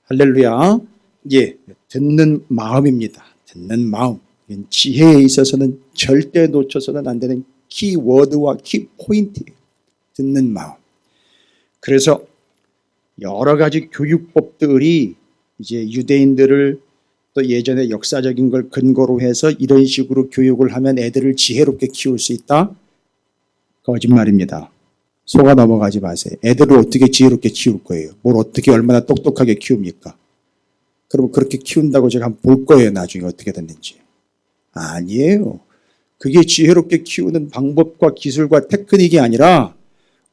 할렐루야. 예, 듣는 마음입니다. 듣는 마음. 지혜에 있어서는 절대 놓쳐서는 안 되는 키워드와 키포인트예요. 듣는 마음. 그래서 여러 가지 교육법들이 이제 유대인들을 또 예전에 역사적인 걸 근거로 해서 이런 식으로 교육을 하면 애들을 지혜롭게 키울 수 있다? 거짓말입니다. 속아 넘어가지 마세요. 애들을 어떻게 지혜롭게 키울 거예요? 뭘 어떻게 얼마나 똑똑하게 키웁니까? 그럼 그렇게 키운다고 제가 한번 볼 거예요. 나중에 어떻게 됐는지. 아니에요. 그게 지혜롭게 키우는 방법과 기술과 테크닉이 아니라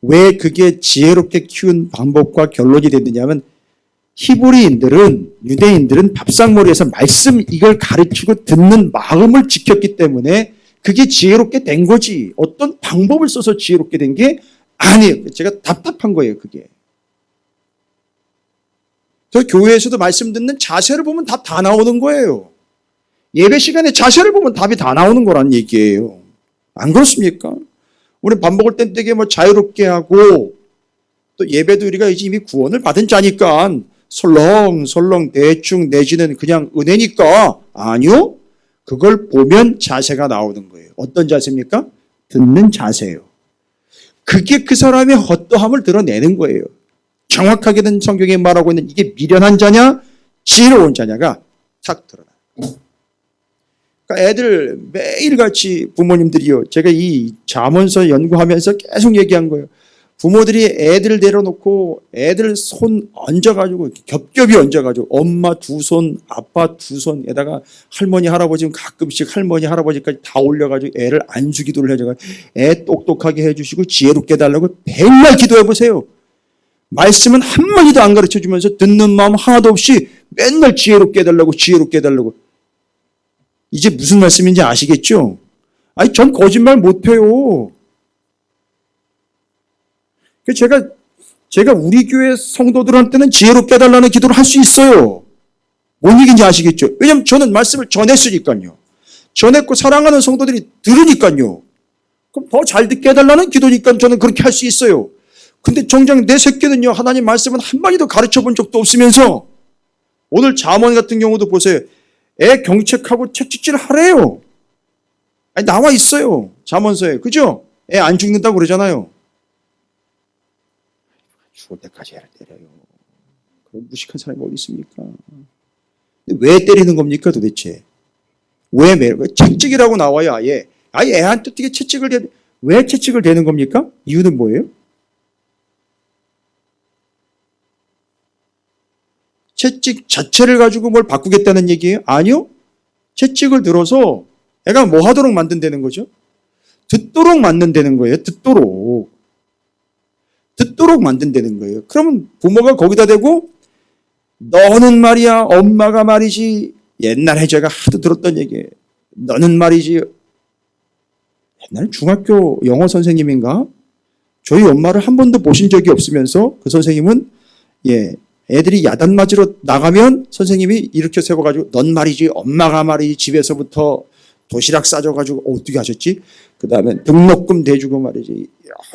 왜 그게 지혜롭게 키운 방법과 결론이 됐느냐면 히브리인들은 유대인들은 밥상머리에서 말씀 이걸 가르치고 듣는 마음을 지켰기 때문에 그게 지혜롭게 된 거지. 어떤 방법을 써서 지혜롭게 된 게 아니에요. 제가 답답한 거예요. 그게. 저 교회에서도 말씀 듣는 자세를 보면 답 다 나오는 거예요. 예배 시간에 자세를 보면 답이 다 나오는 거란 얘기예요. 안 그렇습니까? 우리 밥 먹을 땐 되게 뭐 자유롭게 하고 또 예배도 우리가 이미 구원을 받은 자니까 설렁설렁 대충 내지는 그냥 은혜니까 아니요. 그걸 보면 자세가 나오는 거예요. 어떤 자세입니까? 듣는 자세예요. 그게 그 사람의 헛도함을 드러내는 거예요. 정확하게는 성경에 말하고 있는 이게 미련한 자냐 지혜로운 자냐가 탁 드러나요. 그러니까 애들 매일같이 부모님들이요. 제가 이 잠언서 연구하면서 계속 얘기한 거예요. 부모들이 애들 내려놓고 애들 손 얹어가지고 겹겹이 얹어가지고 엄마 두 손, 아빠 두 손에다가 할머니, 할아버지는 가끔씩 할머니, 할아버지까지 다 올려가지고 애를 안수 기도를 해줘가지고 애 똑똑하게 해주시고 지혜롭게 해달라고 맨날 기도해보세요. 말씀은 한마디도 안 가르쳐주면서 듣는 마음 하나도 없이 맨날 지혜롭게 해달라고 지혜롭게 해달라고. 이제 무슨 말씀인지 아시겠죠? 아니 전 거짓말 못해요. 제가 우리 교회 성도들한테는 지혜롭게 해달라는 기도를 할 수 있어요. 뭔 얘기인지 아시겠죠? 왜냐하면 저는 말씀을 전했으니까요. 전했고 사랑하는 성도들이 들으니까요. 그럼 더 잘 듣게 해달라는 기도니까 저는 그렇게 할 수 있어요. 근데 정작 내 새끼는요. 하나님 말씀은 한마디도 가르쳐 본 적도 없으면서 오늘 잠언 같은 경우도 보세요. 애 경책하고 책찍질 하래요. 아니 나와 있어요. 잠언서에. 그죠? 애 안 죽는다고 그러잖아요. 죽을 때까지 애를 때려요. 그런 무식한 사람이 어디 있습니까? 왜 때리는 겁니까 도대체? 왜 채찍이라고 나와요 아예. 아예 애한테 어떻게 왜 채찍을 대는 겁니까? 이유는 뭐예요? 채찍 자체를 가지고 뭘 바꾸겠다는 얘기예요? 아니요. 채찍을 들어서 애가 뭐 하도록 만든다는 거죠? 듣도록 만든다는 거예요. 듣도록 만든다는 거예요. 그러면 부모가 거기다 대고 너는 말이야 엄마가 말이지. 옛날에 제가 하도 들었던 얘기예요. 너는 말이지. 옛날 중학교 영어 선생님인가? 저희 엄마를 한 번도 보신 적이 없으면서 그 선생님은 애들이 야단 맞으러 나가면 선생님이 이렇게 세워가지고 넌 말이지 엄마가 말이지 집에서부터 도시락 싸줘가지고 어떻게 하셨지? 그 다음에 등록금 대주고 말이지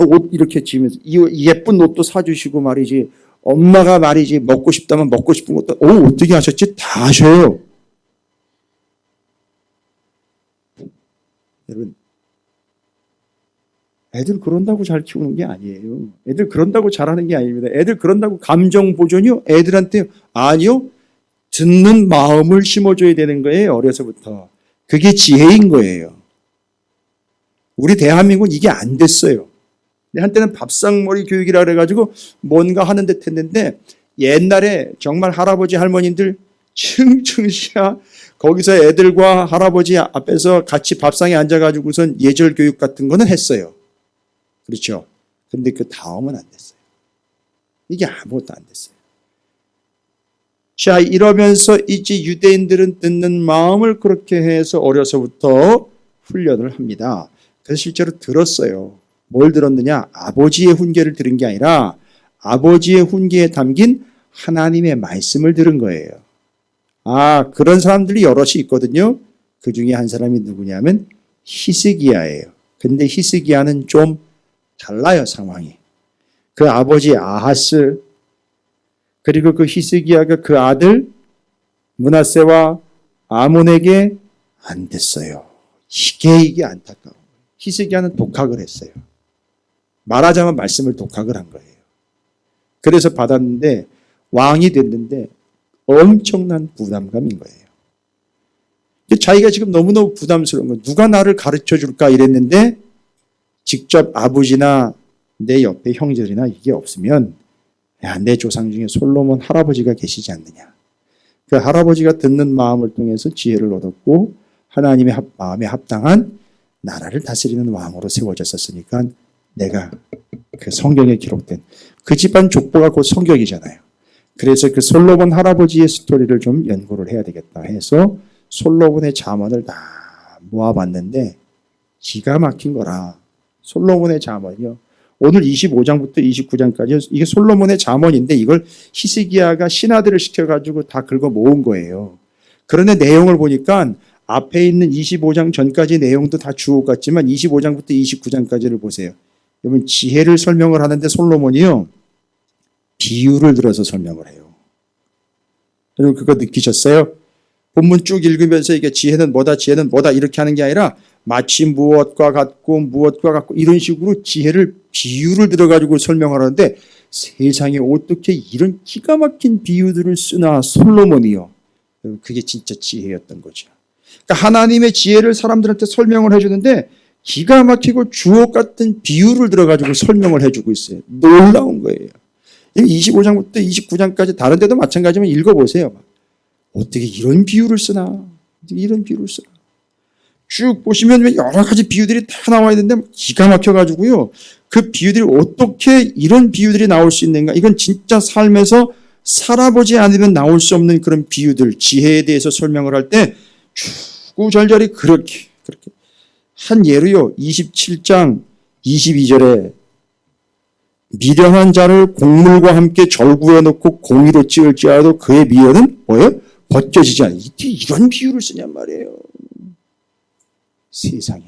옷 이렇게 지면서 예쁜 옷도 사주시고 말이지 엄마가 말이지 먹고 싶다면 먹고 싶은 것도 어떻게 하셨지? 다 하셔요. 여러분 애들 그런다고 잘 키우는 게 아니에요. 애들 그런다고 잘하는 게 아닙니다. 애들 그런다고 감정 보존이요? 애들한테 아니요. 듣는 마음을 심어줘야 되는 거예요. 어려서부터. 그게 지혜인 거예요. 우리 대한민국은 이게 안 됐어요. 한때는 밥상머리 교육이라 그래가지고 뭔가 하는 듯 했는데 옛날에 정말 할아버지 할머님들 층층시야 거기서 애들과 할아버지 앞에서 같이 밥상에 앉아가지고선 예절 교육 같은 거는 했어요. 그렇죠. 근데 그 다음은 안 됐어요. 이게 아무것도 안 됐어요. 자, 이러면서 이제 유대인들은 듣는 마음을 그렇게 해서 어려서부터 훈련을 합니다. 그래서 실제로 들었어요. 뭘 들었느냐? 아버지의 훈계를 들은 게 아니라 아버지의 훈계에 담긴 하나님의 말씀을 들은 거예요. 그런 사람들이 여럿이 있거든요. 그 중에 한 사람이 누구냐면 히스기야예요. 근데 히스기야는 좀 달라요, 상황이. 그 아버지 아하스, 그리고 그 히스기야가 그 아들 므낫세와 아몬에게 안 됐어요. 이게 안타까워. 히스기야는 독학을 했어요. 말하자면 말씀을 독학을 한 거예요. 그래서 받았는데 왕이 됐는데 엄청난 부담감인 거예요. 자기가 지금 너무너무 부담스러운 거예요. 누가 나를 가르쳐 줄까 이랬는데 직접 아버지나 내 옆에 형제들이나 이게 없으면 야, 내 조상 중에 솔로몬 할아버지가 계시지 않느냐. 그 할아버지가 듣는 마음을 통해서 지혜를 얻었고 하나님의 마음에 합당한 나라를 다스리는 왕으로 세워졌었으니까 내가 그 성경에 기록된 그 집안 족보가 곧 성경이잖아요. 그래서 그 솔로몬 할아버지의 스토리를 좀 연구를 해야 되겠다 해서 솔로몬의 잠언을 다 모아봤는데 기가 막힌 거라. 솔로몬의 잠언이요. 오늘 25장부터 29장까지 이게 솔로몬의 잠언인데 이걸 히스기야가 신하들을 시켜가지고 다 긁어 모은 거예요. 그런데 내용을 보니까 앞에 있는 25장 전까지 내용도 다 주옥 같지만 25장부터 29장까지를 보세요. 여러분 지혜를 설명을 하는데 솔로몬이요. 비유를 들어서 설명을 해요. 여러분 그거 느끼셨어요? 본문 쭉 읽으면서 이게 지혜는 뭐다 이렇게 하는 게 아니라 마치 무엇과 같고 이런 식으로 지혜를 비유를 들어가지고 설명을 하는데 세상에 어떻게 이런 기가 막힌 비유들을 쓰나 솔로몬이요. 그게 진짜 지혜였던 거죠. 그러니까 하나님의 지혜를 사람들한테 설명을 해주는데 기가 막히고 주옥 같은 비유를 들어가지고 설명을 해주고 있어요. 놀라운 거예요. 25장부터 29장까지 다른 데도 마찬가지면 읽어보세요. 어떻게 이런 비유를 쓰나? 어떻게 이런 비유를 쓰나? 쭉 보시면 여러 가지 비유들이 다 나와 있는데 기가 막혀가지고요. 그 비유들이 어떻게 이런 비유들이 나올 수 있는가? 이건 진짜 삶에서 살아보지 않으면 나올 수 없는 그런 비유들, 지혜에 대해서 설명을 할 때 구구절절히 그렇게 한 예로요. 27장 22절에 미련한 자를 곡물과 함께 절구해 놓고 공의로 찌을지라도 그의 미련은 뭐예요? 벗겨지지 않아요. 이런 비유를 쓰냔 말이에요. 세상에.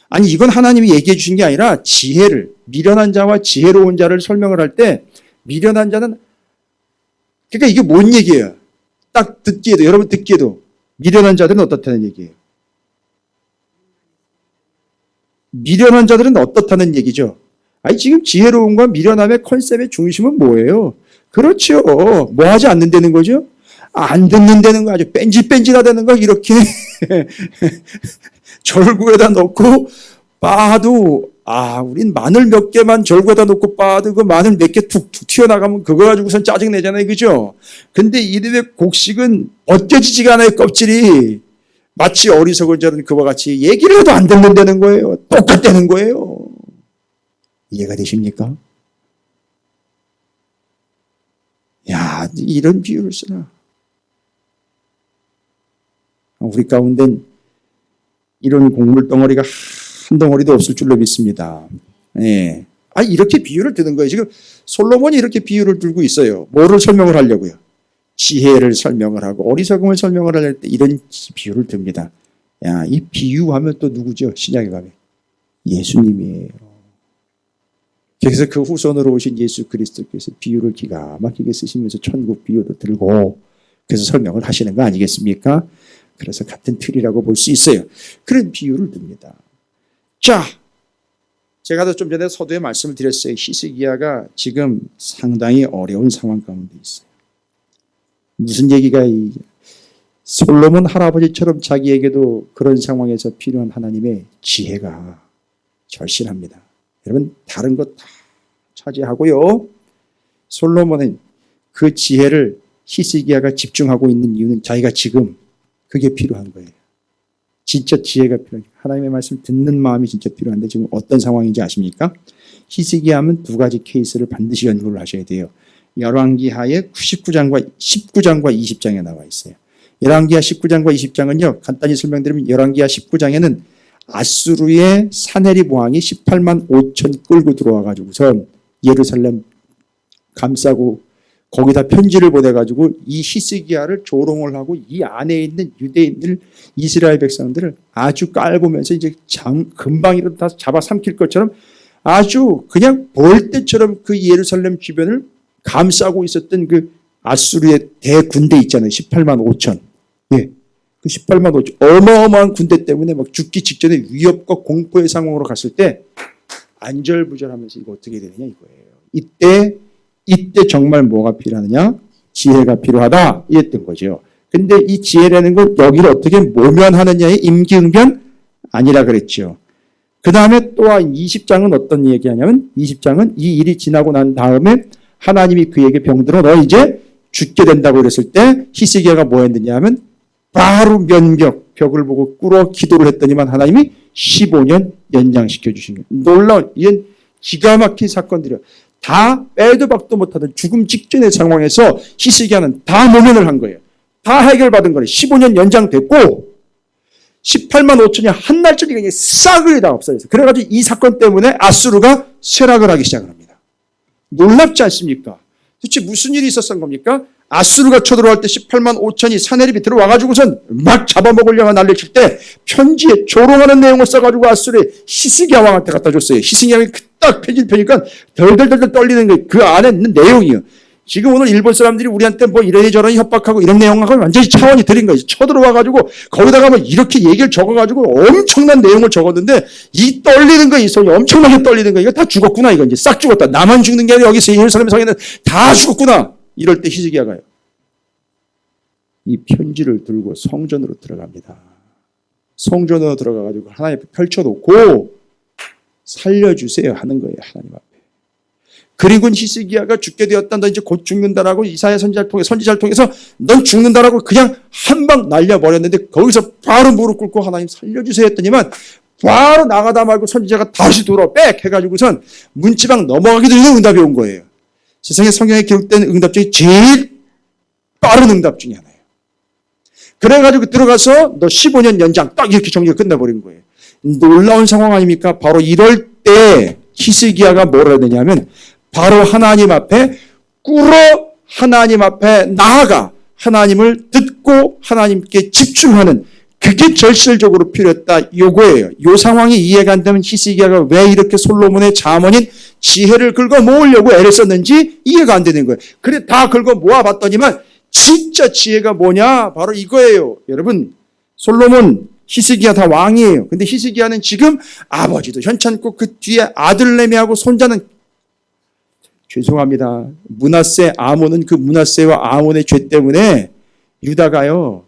아니 이건 하나님이 얘기해 주신 게 아니라 지혜를 미련한 자와 지혜로운 자를 설명을 할 때 미련한 자는 그러니까 이게 뭔 얘기예요? 딱 듣기에도 여러분 듣기에도 미련한 자들은 어떻다는 얘기예요? 미련한 자들은 어떻다는 얘기죠? 아니 지금 지혜로움과 미련함의 컨셉의 중심은 뭐예요? 그렇죠. 뭐 하지 않는다는 거죠? 안 듣는다는 거 아주 뺀질뺀질하다는 거 이렇게 절구에다 넣고 빻아도 우린 마늘 몇 개만 절구에다 넣고 빻아도 그 마늘 몇 개 툭툭 튀어나가면 그거 가지고선 짜증내잖아요. 그죠? 근데 이들의 곡식은 벗겨지지가 않아요. 껍질이. 마치 어리석은 자는 그와 같이 얘기를 해도 안 듣는다는 거예요. 똑같다는 거예요. 이해가 되십니까? 야, 이런 비유를 쓰나? 우리 가운데는 이런 곡물 덩어리가 한 덩어리도 없을 줄로 믿습니다. 예. 이렇게 비유를 드는 거예요. 지금 솔로몬이 이렇게 비유를 들고 있어요. 뭐를 설명을 하려고요? 지혜를 설명을 하고 어리석음을 설명을 할 때 이런 비유를 듭니다. 야, 이 비유하면 또 누구죠? 신약에 가면 예수님이에요. 그래서 그 후손으로 오신 예수 그리스도께서 비유를 기가 막히게 쓰시면서 천국 비유도 들고 그래서 설명을 하시는 거 아니겠습니까? 그래서 같은 틀이라고 볼 수 있어요. 그런 비유를 듭니다. 자, 제가 좀 전에 서두에 말씀을 드렸어요. 히스기야가 지금 상당히 어려운 상황 가운데 있어요. 무슨 얘기가 솔로몬 할아버지처럼 자기에게도 그런 상황에서 필요한 하나님의 지혜가 절실합니다. 여러분 다른 것 다 차지하고요. 솔로몬은 그 지혜를 히스기야가 집중하고 있는 이유는 자기가 지금 그게 필요한 거예요. 진짜 지혜가 필요해요. 하나님의 말씀을 듣는 마음이 진짜 필요한데 지금 어떤 상황인지 아십니까? 히스기야 하면 두 가지 케이스를 반드시 연구를 하셔야 돼요. 열왕기하의 19장과 20장에 나와 있어요. 열왕기하 19장과 20장은요. 간단히 설명드리면 열왕기하 19장에는 아수르의 사네립 왕이 18만 5천 끌고 들어와가지고선 예루살렘 감싸고 거기다 편지를 보내가지고 이 히스기야를 조롱을 하고 이 안에 있는 유대인들 이스라엘 백성들을 아주 깔보면서 이제 금방이라도 다 잡아삼킬 것처럼 아주 그냥 벌떼처럼 그 예루살렘 주변을 감싸고 있었던 그 아수르의 대군대 있잖아요. 18만 5천. 예. 그 18만 5천. 어마어마한 군대 때문에 막 죽기 직전에 위협과 공포의 상황으로 갔을 때 안절부절하면서 이거 어떻게 되느냐 이거예요. 이때 정말 뭐가 필요하느냐? 지혜가 필요하다. 이랬던 거죠. 근데 이 지혜라는 건 여기를 어떻게 모면하느냐의 임기응변 아니라 그랬죠. 그 다음에 또한 20장은 어떤 얘기하냐면 20장은 이 일이 지나고 난 다음에 하나님이 그에게 병들어 너 이제 죽게 된다고 그랬을 때 히스기야가 뭐 했느냐 하면 바로 면벽, 벽을 보고 꿇어 기도를 했더니만 하나님이 15년 연장시켜 주신 거예요. 놀라운 이런 기가 막힌 사건들이에요. 다 빼도 박도 못하던 죽음 직전의 상황에서 히스기야는 다 모면을 한 거예요. 다 해결받은 거예요. 15년 연장됐고 18만 5천이 한 날짜리 그냥 싹을 다 없어졌어요. 그래가지고 이 사건 때문에 아수르가 쇠락을 하기 시작을 합니다. 놀랍지 않습니까? 도대체 무슨 일이 있었던 겁니까? 아수르가 쳐들어갈 때 18만 5천이 사내립이 들어와가지고선 막 잡아먹으려고 난리칠 때 편지에 조롱하는 내용을 써가지고 아수르의 히스기야 왕한테 갖다 줬어요. 히스기야 왕이 딱 편지를 펴니까 덜덜덜 떨리는 거예요. 그 안에 있는 내용이요. 지금 오늘 일본 사람들이 우리한테 뭐 이러니 저러니 협박하고 이런 내용하고 완전히 차원이 들인 거예요. 쳐들어와가지고 거기다가 뭐 이렇게 얘기를 적어가지고 엄청난 내용을 적었는데 이 떨리는 거, 이 손이 엄청나게 떨리는 거, 이거 다 죽었구나. 이거 이제 싹 죽었다. 나만 죽는 게 아니라 여기서 예루살렘 성에는 다 죽었구나. 이럴 때 히스기야가요. 이 편지를 들고 성전으로 들어갑니다. 성전으로 들어가가지고 하나님 앞에 펼쳐놓고 살려주세요 하는 거예요. 하나님 앞에. 그리고 히스기야가 죽게 되었다. 너 이제 곧 죽는다라고 이사야 선지자를 통해서 넌 죽는다라고 그냥 한 방 날려버렸는데 거기서 바로 무릎 꿇고 하나님 살려주세요 했더니만 바로 나가다 말고 선지자가 다시 돌아 빽 해가지고선 문지방 넘어가기도 전에 응답이 온 거예요. 세상에 성경에 기록된 응답 중에 제일 빠른 응답 중에 하나예요. 그래가지고 들어가서 너 15년 연장 딱 이렇게 정리가 끝나버린 거예요. 놀라운 상황 아닙니까? 바로 이럴 때 히스기야가 뭘 해야 되냐면 바로 하나님 앞에 꿇어 하나님 앞에 나아가 하나님을 듣고 하나님께 집중하는 그게 절실적으로 필요했다. 요거예요. 요 상황이 이해가 안 되면 히스기야가 왜 이렇게 솔로몬의 잠언인 지혜를 긁어 모으려고 애를 썼는지 이해가 안 되는 거예요. 그래 다 긁어 모아봤더니만 진짜 지혜가 뭐냐? 바로 이거예요. 여러분 솔로몬 히스기야 다 왕이에요. 근데 히스기야는 지금 아버지도 현찮고 그 뒤에 아들내미하고 손자는 죄송합니다. 므낫세 아몬은 그 므낫세와 아몬의 죄 때문에 유다가요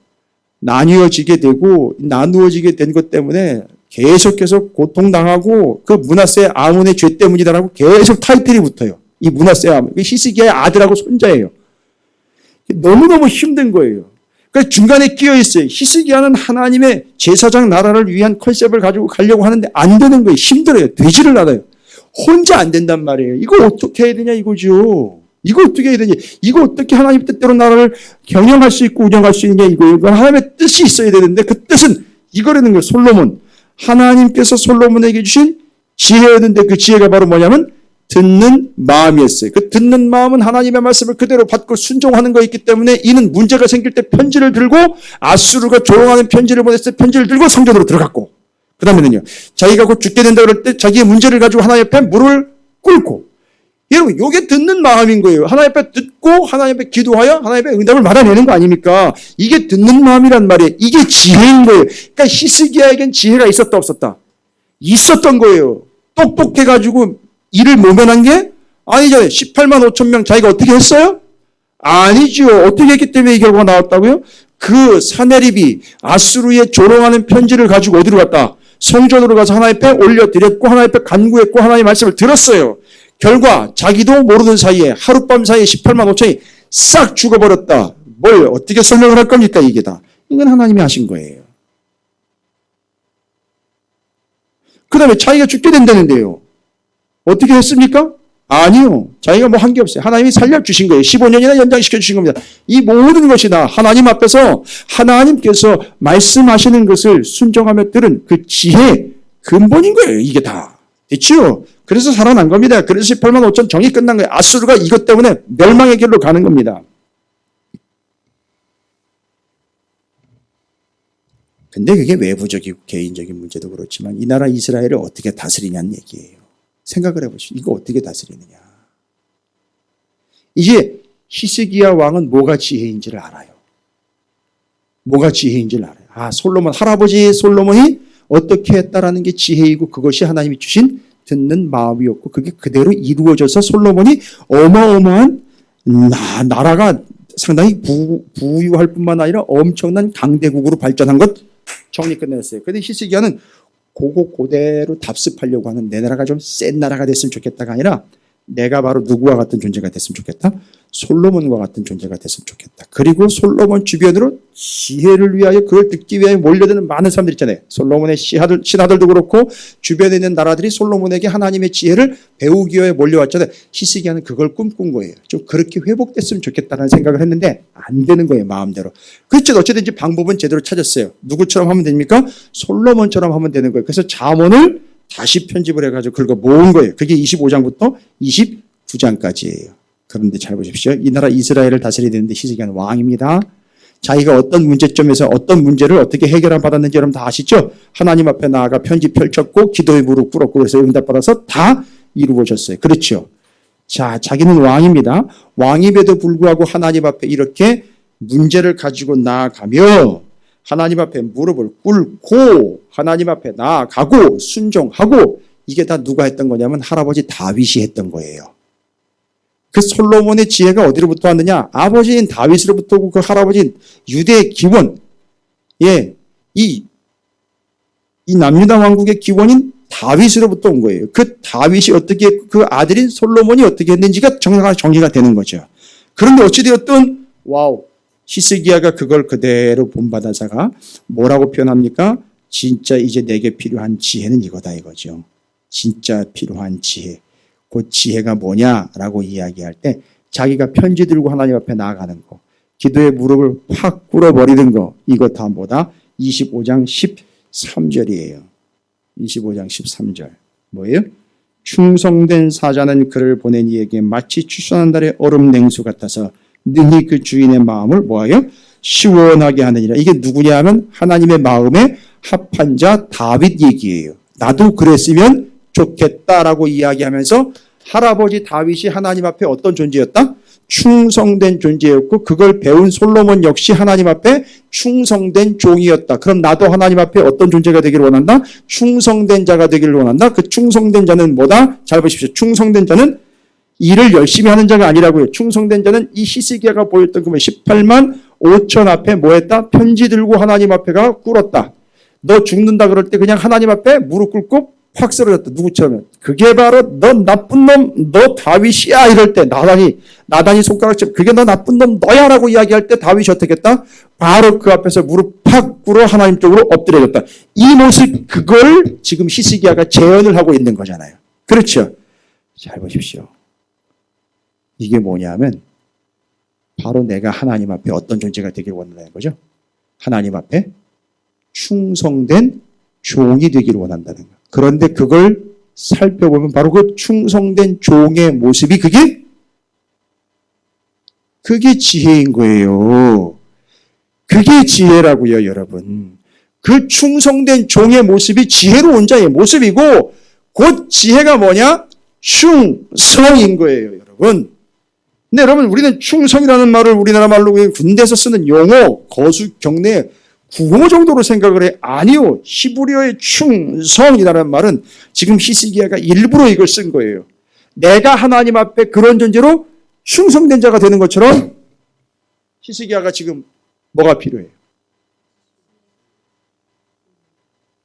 나누어지게 된 것 때문에 계속해서 고통당하고 그 므낫세 아몬의 죄 때문이다라고 계속 타이틀이 붙어요. 이 므낫세 아몬 히스기야의 아들하고 손자예요. 너무너무 힘든 거예요. 그러니까 중간에 끼어 있어요. 히스기야는 하나님의 제사장 나라를 위한 컨셉을 가지고 가려고 하는데 안 되는 거예요. 힘들어요. 되지를 않아요. 혼자 안 된단 말이에요. 이거 어떻게 해야 되냐 이거죠. 이거 어떻게 해야 되냐. 이거 어떻게 하나님 뜻대로 나라를 경영할 수 있고 운영할 수 있냐 이거예요. 이건 하나님의 뜻이 있어야 되는데 그 뜻은 이거라는 거예요. 솔로몬. 하나님께서 솔로몬에게 주신 지혜였는데 그 지혜가 바로 뭐냐면 듣는 마음이었어요. 그 듣는 마음은 하나님의 말씀을 그대로 받고 순종하는 거였기 때문에 이는 문제가 생길 때 편지를 들고 아수르가 조롱하는 편지를 보냈을 때 편지를 들고 성전으로 들어갔고 그 다음에는요. 자기가 곧 죽게 된다 그럴 때 자기의 문제를 가지고 하나님 앞에 무릎을 꿇고 여러분 이게 듣는 마음인 거예요. 하나님 앞에 듣고 하나님 앞에 기도하여 하나님 앞에 응답을 받아내는 거 아닙니까? 이게 듣는 마음이란 말이에요. 이게 지혜인 거예요. 그러니까 히스기야에겐 지혜가 있었다 없었다? 있었던 거예요. 똑똑해가지고 일을 모면한 게 아니잖아요. 18만 5천 명 자기가 어떻게 했어요? 아니죠. 어떻게 했기 때문에 이 결과가 나왔다고요? 그 사내립이 아수르의 조롱하는 편지를 가지고 어디로 갔다? 성전으로 가서 하나님 앞에 올려드렸고 하나님 앞에 간구했고 하나님의 말씀을 들었어요. 결과 자기도 모르는 사이에 하룻밤 사이에 18만 5천이 싹 죽어버렸다. 뭘 어떻게 설명을 할 겁니까 이게 다. 이건 하나님이 하신 거예요. 그 다음에 자기가 죽게 된다는데요. 어떻게 했습니까? 아니요. 자기가 뭐 한 게 없어요. 하나님이 살려주신 거예요. 15년이나 연장시켜 주신 겁니다. 이 모든 것이 다 하나님 앞에서 하나님께서 말씀하시는 것을 순종하며 들은 그 지혜 근본인 거예요. 이게 다. 됐죠? 그래서 살아난 겁니다. 그래서 18만 5천 정이 끝난 거예요. 아수르가 이것 때문에 멸망의 길로 가는 겁니다. 근데 그게 외부적이고 개인적인 문제도 그렇지만 이 나라 이스라엘을 어떻게 다스리냐는 얘기예요. 생각을 해보시오. 이거 어떻게 다스리느냐. 이제 히스기야 왕은 뭐가 지혜인지를 알아요. 뭐가 지혜인지를 알아요. 아, 솔로몬, 할아버지 솔로몬이 어떻게 했다라는 게 지혜이고 그것이 하나님이 주신 듣는 마음이었고 그게 그대로 이루어져서 솔로몬이 어마어마한 나라가 상당히 부유할 뿐만 아니라 엄청난 강대국으로 발전한 것 정리 끝냈어요. 그런데 히스기야는 그대로 답습하려고 하는 내 나라가 좀 센 나라가 됐으면 좋겠다가 아니라 내가 바로 누구와 같은 존재가 됐으면 좋겠다? 솔로몬과 같은 존재가 됐으면 좋겠다. 그리고 솔로몬 주변으로 지혜를 위하여 그걸 듣기 위하여 몰려드는 많은 사람들 있잖아요. 솔로몬의 신하들도 그렇고 주변에 있는 나라들이 솔로몬에게 하나님의 지혜를 배우기 위해 몰려왔잖아요. 히스기야는 그걸 꿈꾼 거예요. 좀 그렇게 회복됐으면 좋겠다는 생각을 했는데 안 되는 거예요. 마음대로. 그렇죠. 어쨌든지 방법은 제대로 찾았어요. 누구처럼 하면 됩니까? 솔로몬처럼 하면 되는 거예요. 그래서 잠언을 다시 편집을 해가지고 긁어 모은 거예요. 그게 25장부터 29장까지예요. 그런데 잘 보십시오. 이 나라 이스라엘을 다스려야 되는데 히스기야는 왕입니다. 자기가 어떤 문제점에서 어떤 문제를 어떻게 해결을 받았는지 여러분 다 아시죠? 하나님 앞에 나아가 편지 펼쳤고 기도의 무릎 꿇었고 그래서 응답받아서 다 이루어졌어요. 그렇죠. 자, 자기는 왕입니다. 왕임에도 불구하고 하나님 앞에 이렇게 문제를 가지고 나아가며 하나님 앞에 무릎을 꿇고 하나님 앞에 나아가고 순종하고 이게 다 누가 했던 거냐면 할아버지 다윗이 했던 거예요. 그 솔로몬의 지혜가 어디로부터 왔느냐? 아버지인 다윗으로부터 오고 그 할아버지인 유대의 기원, 예, 이 남유다 왕국의 기원인 다윗으로부터 온 거예요. 그 다윗이 어떻게 그 아들인 솔로몬이 어떻게 했는지가 정리가 되는 거죠. 그런데 어찌되었든 와우. 히스기야가 그걸 그대로 본받아서가 뭐라고 표현합니까? 진짜 이제 내게 필요한 지혜는 이거다 이거죠. 진짜 필요한 지혜. 그 지혜가 뭐냐라고 이야기할 때 자기가 편지 들고 하나님 앞에 나아가는 거, 기도의 무릎을 확 꿇어버리는 거 이거 다 뭐다? 25장 13절이에요. 25장 13절. 뭐예요? 충성된 사자는 그를 보낸 이에게 마치 추수하는 달의 얼음 냉수 같아서 능히 그 주인의 마음을 뭐하여? 시원하게 하느니라. 이게 누구냐 하면 하나님의 마음에 합한 자 다윗 얘기예요. 나도 그랬으면 좋겠다라고 이야기하면서 할아버지 다윗이 하나님 앞에 어떤 존재였다? 충성된 존재였고 그걸 배운 솔로몬 역시 하나님 앞에 충성된 종이었다. 그럼 나도 하나님 앞에 어떤 존재가 되기를 원한다? 충성된 자가 되기를 원한다. 그 충성된 자는 뭐다? 잘 보십시오. 충성된 자는 일을 열심히 하는 자가 아니라고요. 충성된 자는 이 히스기야가 보였던 그 18만 5천 앞에 뭐 했다? 편지 들고 하나님 앞에가 꿇었다. 너 죽는다 그럴 때 그냥 하나님 앞에 무릎 꿇고 확 쓰러졌다. 누구처럼. 그게 바로 너 나쁜 놈, 너 다윗이야 이럴 때 나단이 손가락질 그게 너 나쁜 놈 너야라고 이야기할 때 다윗이 어떻게 했다? 바로 그 앞에서 무릎 팍 꿇어 하나님 쪽으로 엎드려졌다. 이 모습 그걸 지금 히스기야가 재현을 하고 있는 거잖아요. 그렇죠? 잘 보십시오. 이게 뭐냐면 바로 내가 하나님 앞에 어떤 존재가 되길 원한다는 거죠. 하나님 앞에 충성된 종이 되기를 원한다는 거. 그런데 그걸 살펴보면 바로 그 충성된 종의 모습이 그게 지혜인 거예요. 그게 지혜라고요, 여러분. 그 충성된 종의 모습이 지혜로운 자의 모습이고 곧 지혜가 뭐냐? 충성인 거예요, 여러분. 근데 여러분 우리는 충성이라는 말을 우리나라 말로 군대에서 쓰는 용어, 거수, 경례, 구호 정도로 생각을 해. 아니요. 히브리어의 충성이라는 말은 지금 히스기야가 일부러 이걸 쓴 거예요. 내가 하나님 앞에 그런 존재로 충성된 자가 되는 것처럼 히스기야가 지금 뭐가 필요해요?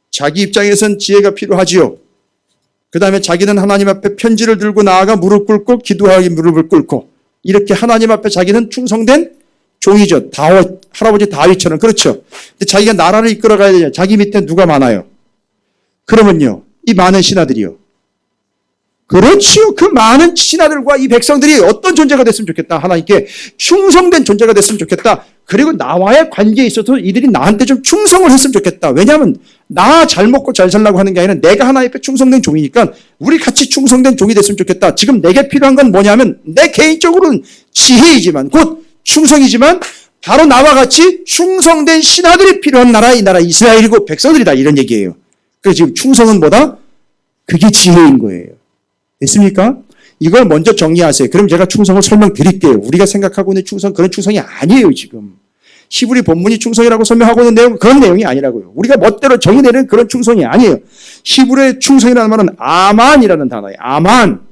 자기 입장에선 지혜가 필요하지요. 그 다음에 자기는 하나님 앞에 편지를 들고 나아가 무릎 꿇고 기도하기 무릎을 꿇고 이렇게 하나님 앞에 자기는 충성된 종이죠. 할아버지 다윗처럼. 그렇죠. 근데 자기가 나라를 이끌어가야 되냐. 자기 밑에 누가 많아요? 그러면요. 이 많은 신하들이요. 그렇지요. 그 많은 신하들과 이 백성들이 어떤 존재가 됐으면 좋겠다. 하나님께 충성된 존재가 됐으면 좋겠다. 그리고 나와의 관계에 있어서 이들이 나한테 좀 충성을 했으면 좋겠다. 왜냐하면 나 잘 먹고 잘 살라고 하는 게 아니라 내가 하나님께 충성된 종이니까 우리 같이 충성된 종이 됐으면 좋겠다. 지금 내게 필요한 건 뭐냐면 내 개인적으로는 지혜이지만 곧 충성이지만 바로 나와 같이 충성된 신하들이 필요한 나라, 이 나라 이스라엘이고 백성들이다. 이런 얘기예요. 그래서 지금 충성은 뭐다? 그게 지혜인 거예요. 됐습니까? 이걸 먼저 정리하세요. 그럼 제가 충성을 설명드릴게요. 우리가 생각하고 있는 충성, 그런 충성이 아니에요, 지금. 히브리 본문이 충성이라고 설명하고 있는 내용, 그런 내용이 아니라고요. 우리가 멋대로 정의내는 그런 충성이 아니에요. 히브리의 충성이라는 말은 아만이라는 단어예요. 아만.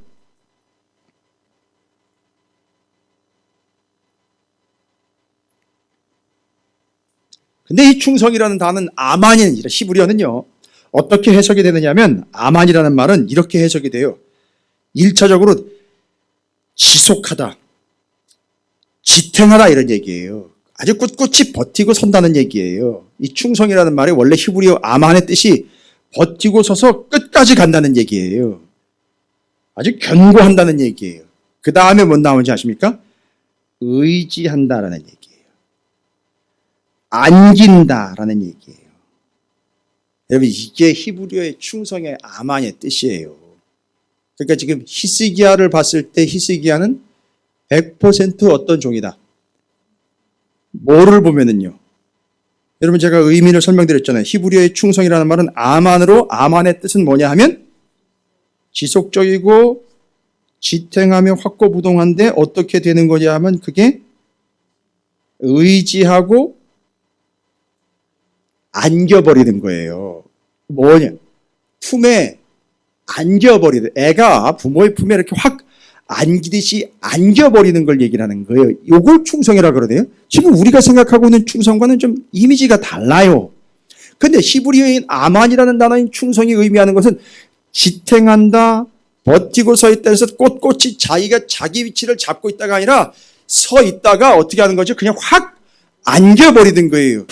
근데 이 충성이라는 단어는 아만이 아니라 히브리어는요. 어떻게 해석이 되느냐면 아만이라는 말은 이렇게 해석이 돼요. 1차적으로 지속하다, 지탱하다 이런 얘기예요. 아주 꿋꿋이 버티고 선다는 얘기예요. 이 충성이라는 말이 원래 히브리어 아만의 뜻이 버티고 서서 끝까지 간다는 얘기예요. 아주 견고한다는 얘기예요. 그 다음에 뭐 나오는지 아십니까? 의지한다라는 얘기예요. 안긴다라는 얘기예요. 여러분 이게 히브리어의 충성의 아만의 뜻이에요. 그러니까 지금 히스기야를 봤을 때 히스기야는 100% 어떤 종이다. 뭐를 보면은요. 여러분 제가 의미를 설명드렸잖아요. 히브리어의 충성이라는 말은 아만으로 아만의 뜻은 뭐냐 하면 지속적이고 지탱하며 확고부동한데 어떻게 되는 거냐 하면 그게 의지하고 안겨버리는 거예요. 뭐냐? 품에 안겨버리는, 애가 부모의 품에 이렇게 확 안기듯이 안겨버리는 걸 얘기를 하는 거예요. 요걸 충성이라 그러네요. 지금 우리가 생각하고 있는 충성과는 좀 이미지가 달라요. 근데 히브리어인 아만이라는 단어인 충성이 의미하는 것은 지탱한다, 버티고 서 있다 해서 꼿꼿이 자기가 자기 위치를 잡고 있다가 아니라 서 있다가 어떻게 하는 거죠? 그냥 확 안겨버리는 거예요.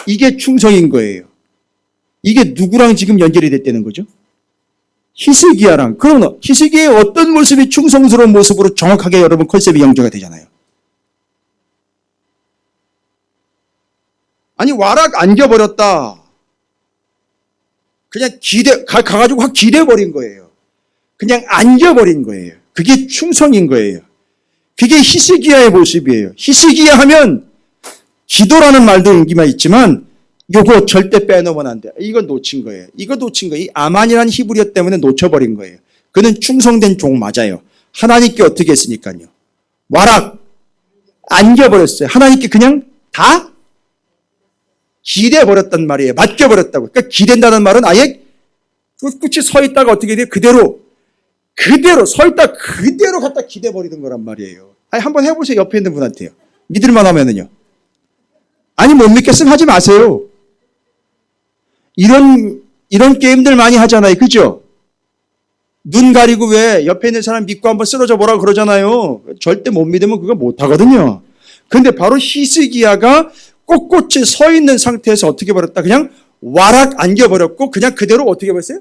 이게 충성인 거예요. 이게 누구랑 지금 연결이 됐다는 거죠? 히스기야랑. 그러면 히스기야의 어떤 모습이 충성스러운 모습으로 정확하게 여러분 컨셉이 연결가 되잖아요. 아니 와락 안겨버렸다. 그냥 가가지고 확 기대버린 거예요. 그냥 안겨버린 거예요. 그게 충성인 거예요. 그게 히스기야의 모습이에요. 히스기야 하면 기도라는 말도 인기만 있지만 요거 절대 빼놓으면 안 돼. 이거 놓친 거예요. 이거 놓친 거예요. 이 아만이라는 히브리어 때문에 놓쳐버린 거예요. 그는 충성된 종 맞아요. 하나님께 어떻게 했으니까요. 와락 안겨버렸어요. 하나님께 그냥 다 기대버렸단 말이에요. 맡겨버렸다고. 그러니까 기댄다는 말은 아예 꿋꿋이 서 있다가 어떻게 돼요? 그대로 서 있다 그대로 갖다 기대버리는 거란 말이에요. 아니 한번 해보세요. 옆에 있는 분한테요. 믿을만 하면은요. 아니 못 믿겠으면 하지 마세요. 이런 게임들 많이 하잖아요. 그죠? 눈 가리고 왜 옆에 있는 사람 믿고 한번 쓰러져 보라고 그러잖아요. 절대 못 믿으면 그거 못 하거든요. 근데 바로 히스기야가 꼿꼿이 서 있는 상태에서 어떻게 버렸다? 그냥 와락 안겨버렸고 그냥 그대로 어떻게 버렸어요?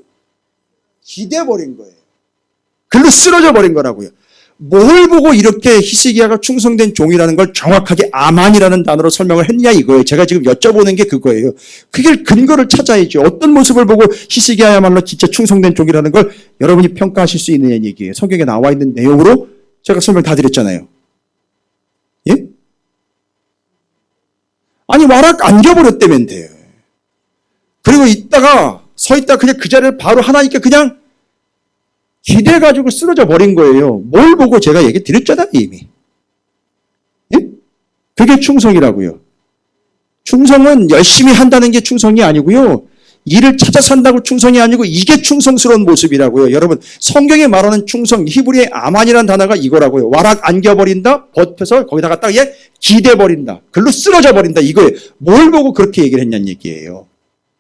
기대버린 거예요. 글로 쓰러져 버린 거라고요. 뭘 보고 이렇게 히스기야가 충성된 종이라는 걸 정확하게 아만이라는 단어로 설명을 했냐 이거예요. 제가 지금 여쭤보는 게 그거예요. 그게 근거를 찾아야죠. 어떤 모습을 보고 히스기야야말로 진짜 충성된 종이라는 걸 여러분이 평가하실 수 있느냐는 얘기예요. 성경에 나와 있는 내용으로 제가 설명 다 드렸잖아요. 예? 아니 와락 안겨버렸다면 돼요. 그리고 서 있다가 그냥 그 자리를 바로 하나님께 그냥 기대가지고 쓰러져 버린 거예요. 뭘 보고 제가 얘기 드렸잖아요, 이미. 예? 그게 충성이라고요. 충성은 열심히 한다는 게 충성이 아니고요. 일을 찾아서 한다고 충성이 아니고 이게 충성스러운 모습이라고요. 여러분, 성경에 말하는 충성, 히브리의 아만이라는 단어가 이거라고요. 와락 안겨버린다, 버텨서 거기다 갖다가 얘 기대버린다. 글로 쓰러져 버린다. 이거예요. 뭘 보고 그렇게 얘기를 했냐는 얘기예요.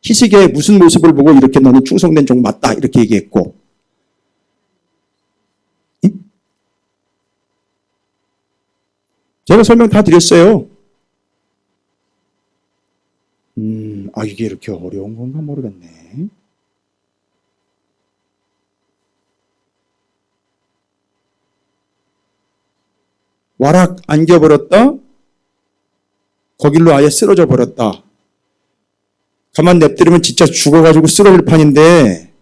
히스기야의 무슨 모습을 보고 이렇게 너는 충성된 종 맞다. 이렇게 얘기했고. 제가 설명 다 드렸어요. 이게 이렇게 어려운 건가 모르겠네. 와락 안겨버렸다. 거길로 아예 쓰러져 버렸다. 가만 냅두면 진짜 죽어가지고 쓰러질 판인데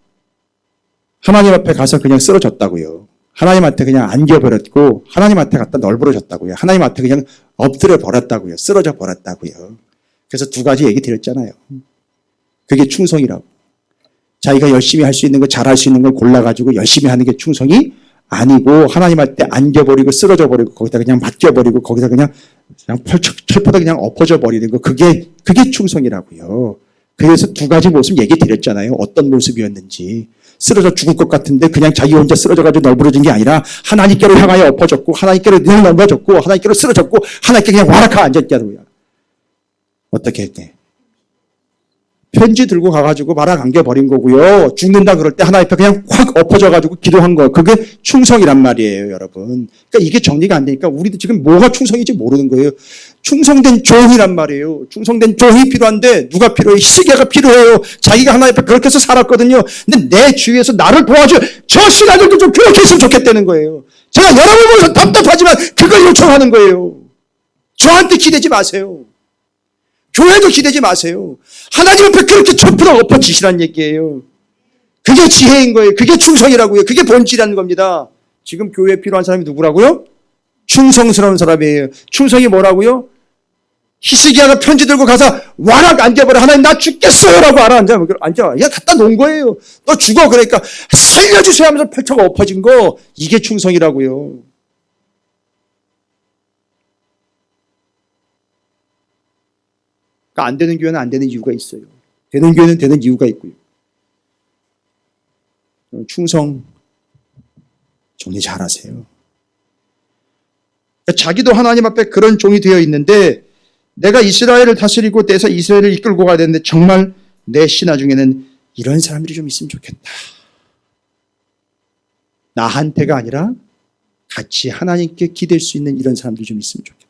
하나님 앞에 가서 그냥 쓰러졌다고요. 하나님한테 그냥 안겨버렸고 하나님한테 갖다 널브러졌다고요. 하나님한테 그냥 엎드려 버렸다고요. 쓰러져 버렸다고요. 그래서 두 가지 얘기 드렸잖아요. 그게 충성이라고. 자기가 열심히 할 수 있는 거, 잘할 수 있는 걸 골라가지고 열심히 하는 게 충성이 아니고 하나님한테 안겨버리고 쓰러져 버리고 거기다 그냥 맡겨버리고 거기다 그냥 철포다 그냥 엎어져 버리는 거, 그게 충성이라고요. 그래서 두 가지 모습 얘기 드렸잖아요. 어떤 모습이었는지. 쓰러져 죽을 것 같은데 그냥 자기 혼자 쓰러져가지고 널브러진 게 아니라 하나님께로 향하여 엎어졌고 하나님께로 그냥 넘어졌고 하나님께로 쓰러졌고 하나님께 그냥 와락하고 앉았냐고요. 어떻게 했대? 편지 들고 가가지고 말아 감겨버린 거고요. 죽는다 그럴 때 하나님 앞에 그냥 확 엎어져가지고 기도한 거. 그게 충성이란 말이에요, 여러분. 그러니까 이게 정리가 안 되니까 우리도 지금 뭐가 충성인지 모르는 거예요. 충성된 종이란 말이에요. 충성된 종이 필요한데 누가 필요해요? 히스기야가 필요해요. 자기가 하나님 앞에 그렇게 해서 살았거든요. 근데 내 주위에서 나를 도와줘. 저 신하들도 좀 그렇게 했으면 좋겠다는 거예요. 제가 여러분 보면서 답답하지만 그걸 요청하는 거예요. 저한테 기대지 마세요. 교회도 기대지 마세요. 하나님 앞에 그렇게 철푸덕 엎어지시란 얘기예요. 그게 지혜인 거예요. 그게 충성이라고요. 그게 본질이라는 겁니다. 지금 교회에 필요한 사람이 누구라고요? 충성스러운 사람이에요. 충성이 뭐라고요? 히스기야가 편지 들고 가서 와락 앉아버려. 하나님 나 죽겠어요 라고 앉아. 야 갖다 놓은 거예요. 너 죽어. 그러니까 살려주세요 하면서 펼쳐가 엎어진 거, 이게 충성이라고요. 그러니까 안 되는 교회는 안 되는 이유가 있어요. 되는 교회는 되는 이유가 있고요. 충성 정리 잘하세요. 그러니까 자기도 하나님 앞에 그런 종이 되어 있는데 내가 이스라엘을 다스리고 떼서 이스라엘을 이끌고 가야 되는데 정말 내 신하 중에는 이런 사람들이 좀 있으면 좋겠다. 나한테가 아니라 같이 하나님께 기댈 수 있는 이런 사람들이 좀 있으면 좋겠다.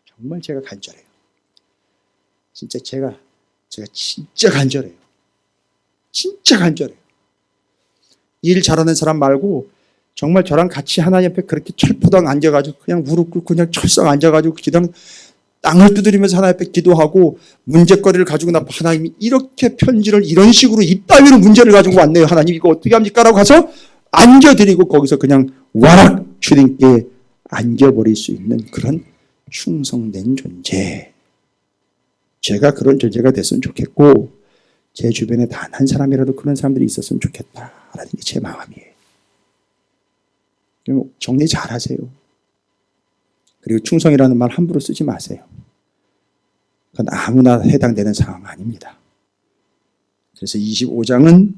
정말 제가 간절해요. 진짜 제가 진짜 간절해요. 진짜 간절해요. 일 잘하는 사람 말고 정말 저랑 같이 하나님 앞에 그렇게 철푸덕 앉아가지고 그냥 무릎 꿇고 그냥 철썩 앉아가지고 그냥 땅을 두드리면서 하나님 앞에 기도하고 문제거리를 가지고 나 하나님이 이렇게 편지를 이런 식으로 이따위로 문제를 가지고 왔네요. 하나님 이거 어떻게 합니까? 라고 가서 앉아드리고 거기서 그냥 와락 주님께 앉아버릴 수 있는 그런 충성된 존재. 제가 그런 존재가 됐으면 좋겠고 제 주변에 단 한 사람이라도 그런 사람들이 있었으면 좋겠다라는 게 제 마음이에요. 정리 잘 하세요. 그리고 충성이라는 말 함부로 쓰지 마세요. 그건 아무나 해당되는 상황 아닙니다. 그래서 25장은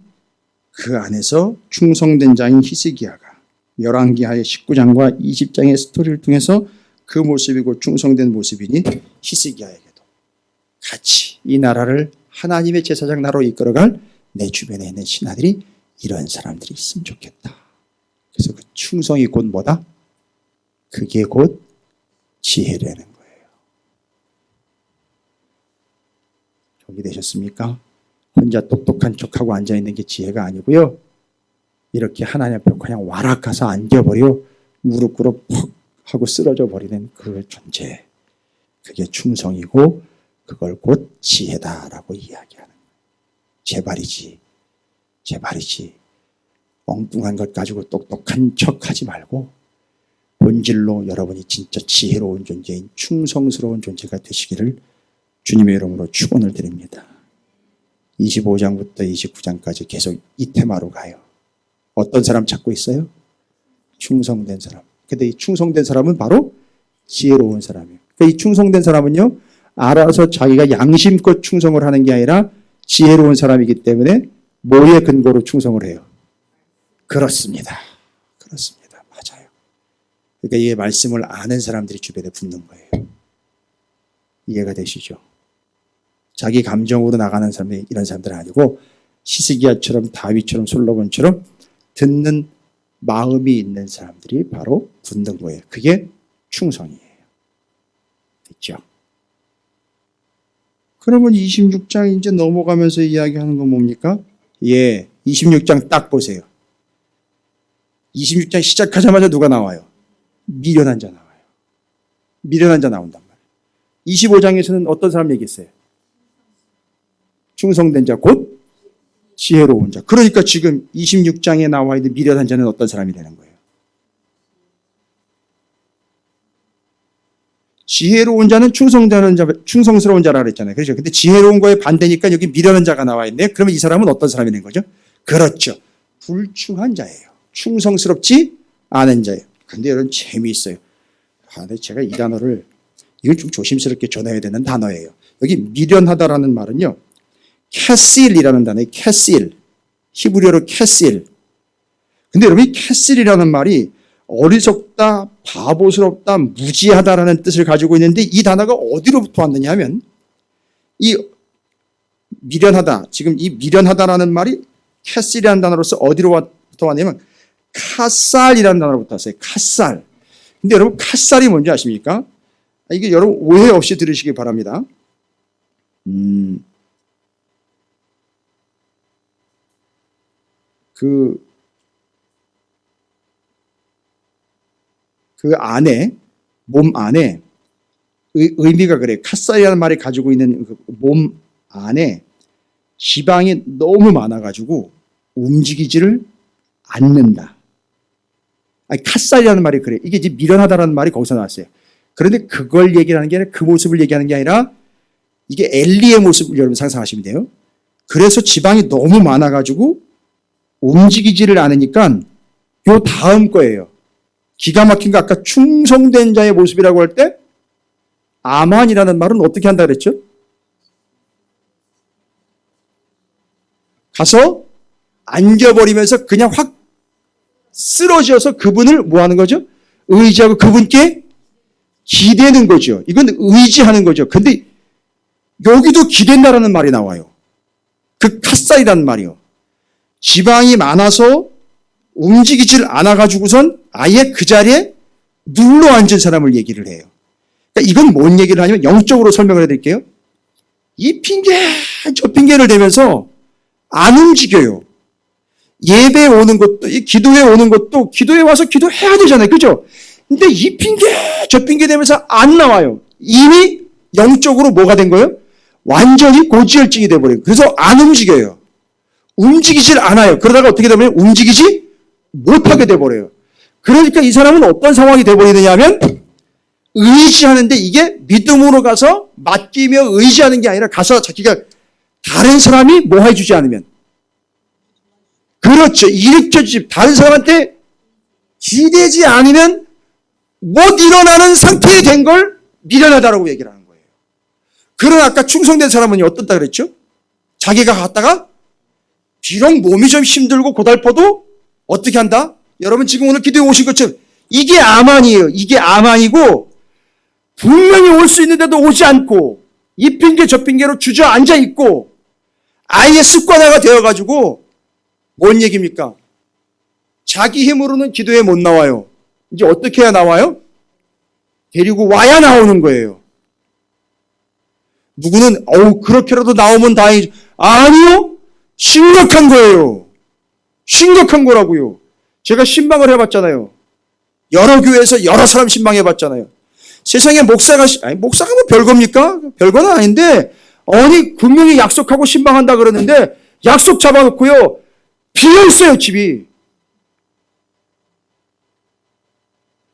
그 안에서 충성된 자인 히스기야가 열왕기하의 19장과 20장의 스토리를 통해서 그 모습이고 충성된 모습이니 히스기야에게도 같이 이 나라를 하나님의 제사장 나라로 이끌어갈 내 주변에 있는 신하들이 이런 사람들이 있으면 좋겠다. 그래서 그 충성이 곧 뭐다? 그게 곧 지혜라는 거예요. 정리되셨습니까? 혼자 똑똑한 척하고 앉아있는 게 지혜가 아니고요. 이렇게 하나님 앞에 그냥 와락 가서 앉아버려 무릎 꿇어 퍽 하고 쓰러져 버리는 그 존재. 그게 충성이고 그걸 곧 지혜다라고 이야기하는 거예요. 제발이지. 엉뚱한 것 가지고 똑똑한 척하지 말고 본질로 여러분이 진짜 지혜로운 존재인 충성스러운 존재가 되시기를 주님의 이름으로 축원을 드립니다. 25장부터 29장까지 계속 이 테마로 가요. 어떤 사람 찾고 있어요? 충성된 사람. 근데 이 충성된 사람은 바로 지혜로운 사람이에요. 그러니까 이 충성된 사람은요, 알아서 자기가 양심껏 충성을 하는 게 아니라 지혜로운 사람이기 때문에 뭐에 근거로 충성을 해요? 그렇습니다. 맞아요. 그러니까 이 말씀을 아는 사람들이 주변에 붙는 거예요. 이해가 되시죠? 자기 감정으로 나가는 사람이 이런 사람들은 아니고 히스기야처럼 다윗처럼 솔로몬처럼 듣는 마음이 있는 사람들이 바로 붙는 거예요. 그게 충성이에요. 됐죠? 그러면 26장 이제 넘어가면서 이야기하는 건 뭡니까? 26장 딱 보세요. 26장 시작하자마자 누가 나와요? 미련한 자 나와요. 미련한 자 나온단 말이에요. 25장에서는 어떤 사람 얘기했어요? 충성된 자, 곧 지혜로운 자. 그러니까 지금 26장에 나와 있는 미련한 자는 어떤 사람이 되는 거예요? 지혜로운 자는 충성스러운 자라 그랬잖아요. 그렇죠. 근데 지혜로운 거에 반대니까 여기 미련한 자가 나와 있네요. 그러면 이 사람은 어떤 사람이 된 거죠? 그렇죠. 불충한 자예요. 충성스럽지 않은 자예요. 근데 여러분 재미있어요. 근데 제가 이 단어를 이걸 좀 조심스럽게 전해야 되는 단어예요. 여기 미련하다라는 말은요. 캐실이라는 단어예요. 캐실. 히브리어로 캐실. 근데 여러분 이 캐실이라는 말이 어리석다, 바보스럽다, 무지하다라는 뜻을 가지고 있는데 이 단어가 어디로부터 왔느냐 하면 이 미련하다, 지금 이 미련하다라는 말이 캐실이라는 단어로서 어디로부터 왔냐면 카살이라는 단어로부터 왔어요. 카살. 근데 여러분 카살이 뭔지 아십니까? 이게 여러분 오해 없이 들으시기 바랍니다. 그 안에, 몸 안에, 의미가 그래요. 카살이라는 말이 가지고 있는 그 몸 안에 지방이 너무 많아가지고 움직이지를 않는다. 아니, 카살이라는 말이 그래요. 이게 이제 미련하다라는 말이 거기서 나왔어요. 그런데 그걸 얘기하는 게 아니라 그 모습을 얘기하는 게 아니라 이게 엘리의 모습을 여러분 상상하시면 돼요. 그래서 지방이 너무 많아가지고 움직이지를 않으니까 요 다음 거예요. 기가 막힌 거 아까 충성된 자의 모습이라고 할 때 아만이라는 말은 어떻게 한다 그랬죠? 가서 안겨버리면서 그냥 확 쓰러져서 그분을 뭐 하는 거죠? 의지하고 그분께 기대는 거죠. 이건 의지하는 거죠. 근데 여기도 기댄다라는 말이 나와요. 그 카사이라는 말이요. 지방이 많아서 움직이질 않아가지고선 아예 그 자리에 눌러 앉은 사람을 얘기를 해요. 그러니까 이건 뭔 얘기를 하냐면 영적으로 설명을 해드릴게요. 이 핑계, 저 핑계를 대면서 안 움직여요. 예배에 오는 것도, 기도에 오는 것도 기도에 와서 기도해야 되잖아요. 그죠? 근데 이 핑계, 저 핑계 대면서 안 나와요. 이미 영적으로 뭐가 된 거예요? 완전히 고지혈증이 돼버려요. 그래서 안 움직여요. 움직이질 않아요. 그러다가 어떻게 되면 움직이지 못하게 돼버려요. 그러니까 이 사람은 어떤 상황이 돼버리느냐 하면 의지하는데 이게 믿음으로 가서 맡기며 의지하는 게 아니라 가서 자기가 다른 사람이 뭐 해주지 않으면 그렇죠. 일으켜주지 다른 사람한테 기대지 않으면 못 일어나는 상태에 된 걸 미련하다라고 얘기를 하는 거예요. 그러나 아까 충성된 사람은 어떻다 그랬죠? 자기가 갔다가 비록 몸이 좀 힘들고 고달퍼도 어떻게 한다? 여러분 지금 오늘 기도에 오신 것처럼 이게 아만이에요. 이게 아만이고 분명히 올 수 있는데도 오지 않고 이 핑계 저 핑계로 주저앉아 있고 아예 습관화가 되어가지고 뭔 얘기입니까? 자기 힘으로는 기도에 못 나와요. 이제 어떻게 해야 나와요? 데리고 와야 나오는 거예요. 누구는 그렇게라도 나오면 다행이죠. 아니요. 심각한 거예요. 심각한 거라고요. 제가 신방을 해봤잖아요. 여러 교회에서 여러 사람 신방해봤잖아요. 세상에 목사가 뭐 별겁니까? 별거는 아닌데 아니 분명히 약속하고 신방한다 그러는데 약속 잡아놓고요. 비어있어요 집이.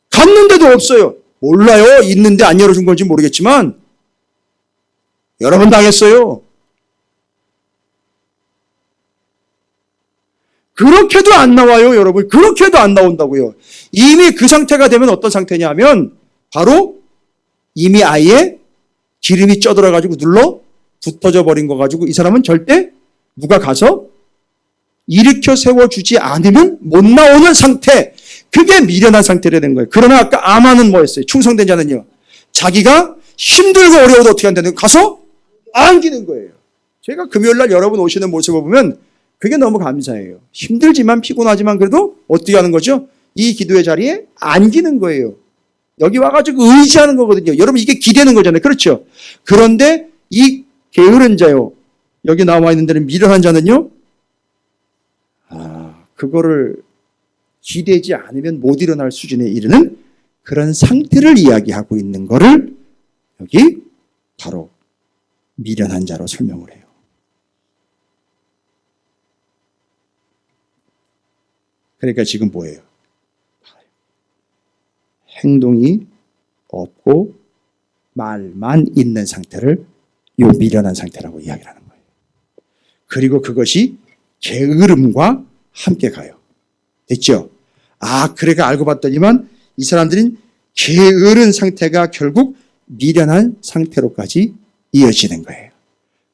갔는데도 없어요. 몰라요. 있는데 안 열어준 건지 모르겠지만 여러 번 당했어요. 그렇게도 안 나와요, 여러분. 그렇게도 안 나온다고요. 이미 그 상태가 되면 어떤 상태냐 하면 바로 이미 아예 기름이 쪄들어가지고 눌러 붙어져 버린 거 가지고 이 사람은 절대 누가 가서 일으켜 세워주지 않으면 못 나오는 상태. 그게 미련한 상태라는 거예요. 그러나 아까 아만은 뭐였어요? 충성된 자는요. 자기가 힘들고 어려워도 어떻게 한다는 거예요? 가서 안기는 거예요. 제가 금요일날 여러분 오시는 모습을 보면 그게 너무 감사해요. 힘들지만 피곤하지만 그래도 어떻게 하는 거죠? 이 기도의 자리에 안기는 거예요. 여기 와가지고 의지하는 거거든요. 여러분 이게 기대는 거잖아요. 그렇죠? 그런데 이 게으른 자요. 여기 나와 있는 데는 미련한 자는요. 그거를 기대지 않으면 못 일어날 수준에 이르는 그런 상태를 이야기하고 있는 거를 여기 바로 미련한 자로 설명을 해요. 그러니까 지금 뭐예요? 행동이 없고 말만 있는 상태를 요 미련한 상태라고 이야기를 하는 거예요. 그리고 그것이 게으름과 함께 가요. 됐죠? 그래가 알고 봤더니만 이 사람들은 게으른 상태가 결국 미련한 상태로까지 이어지는 거예요.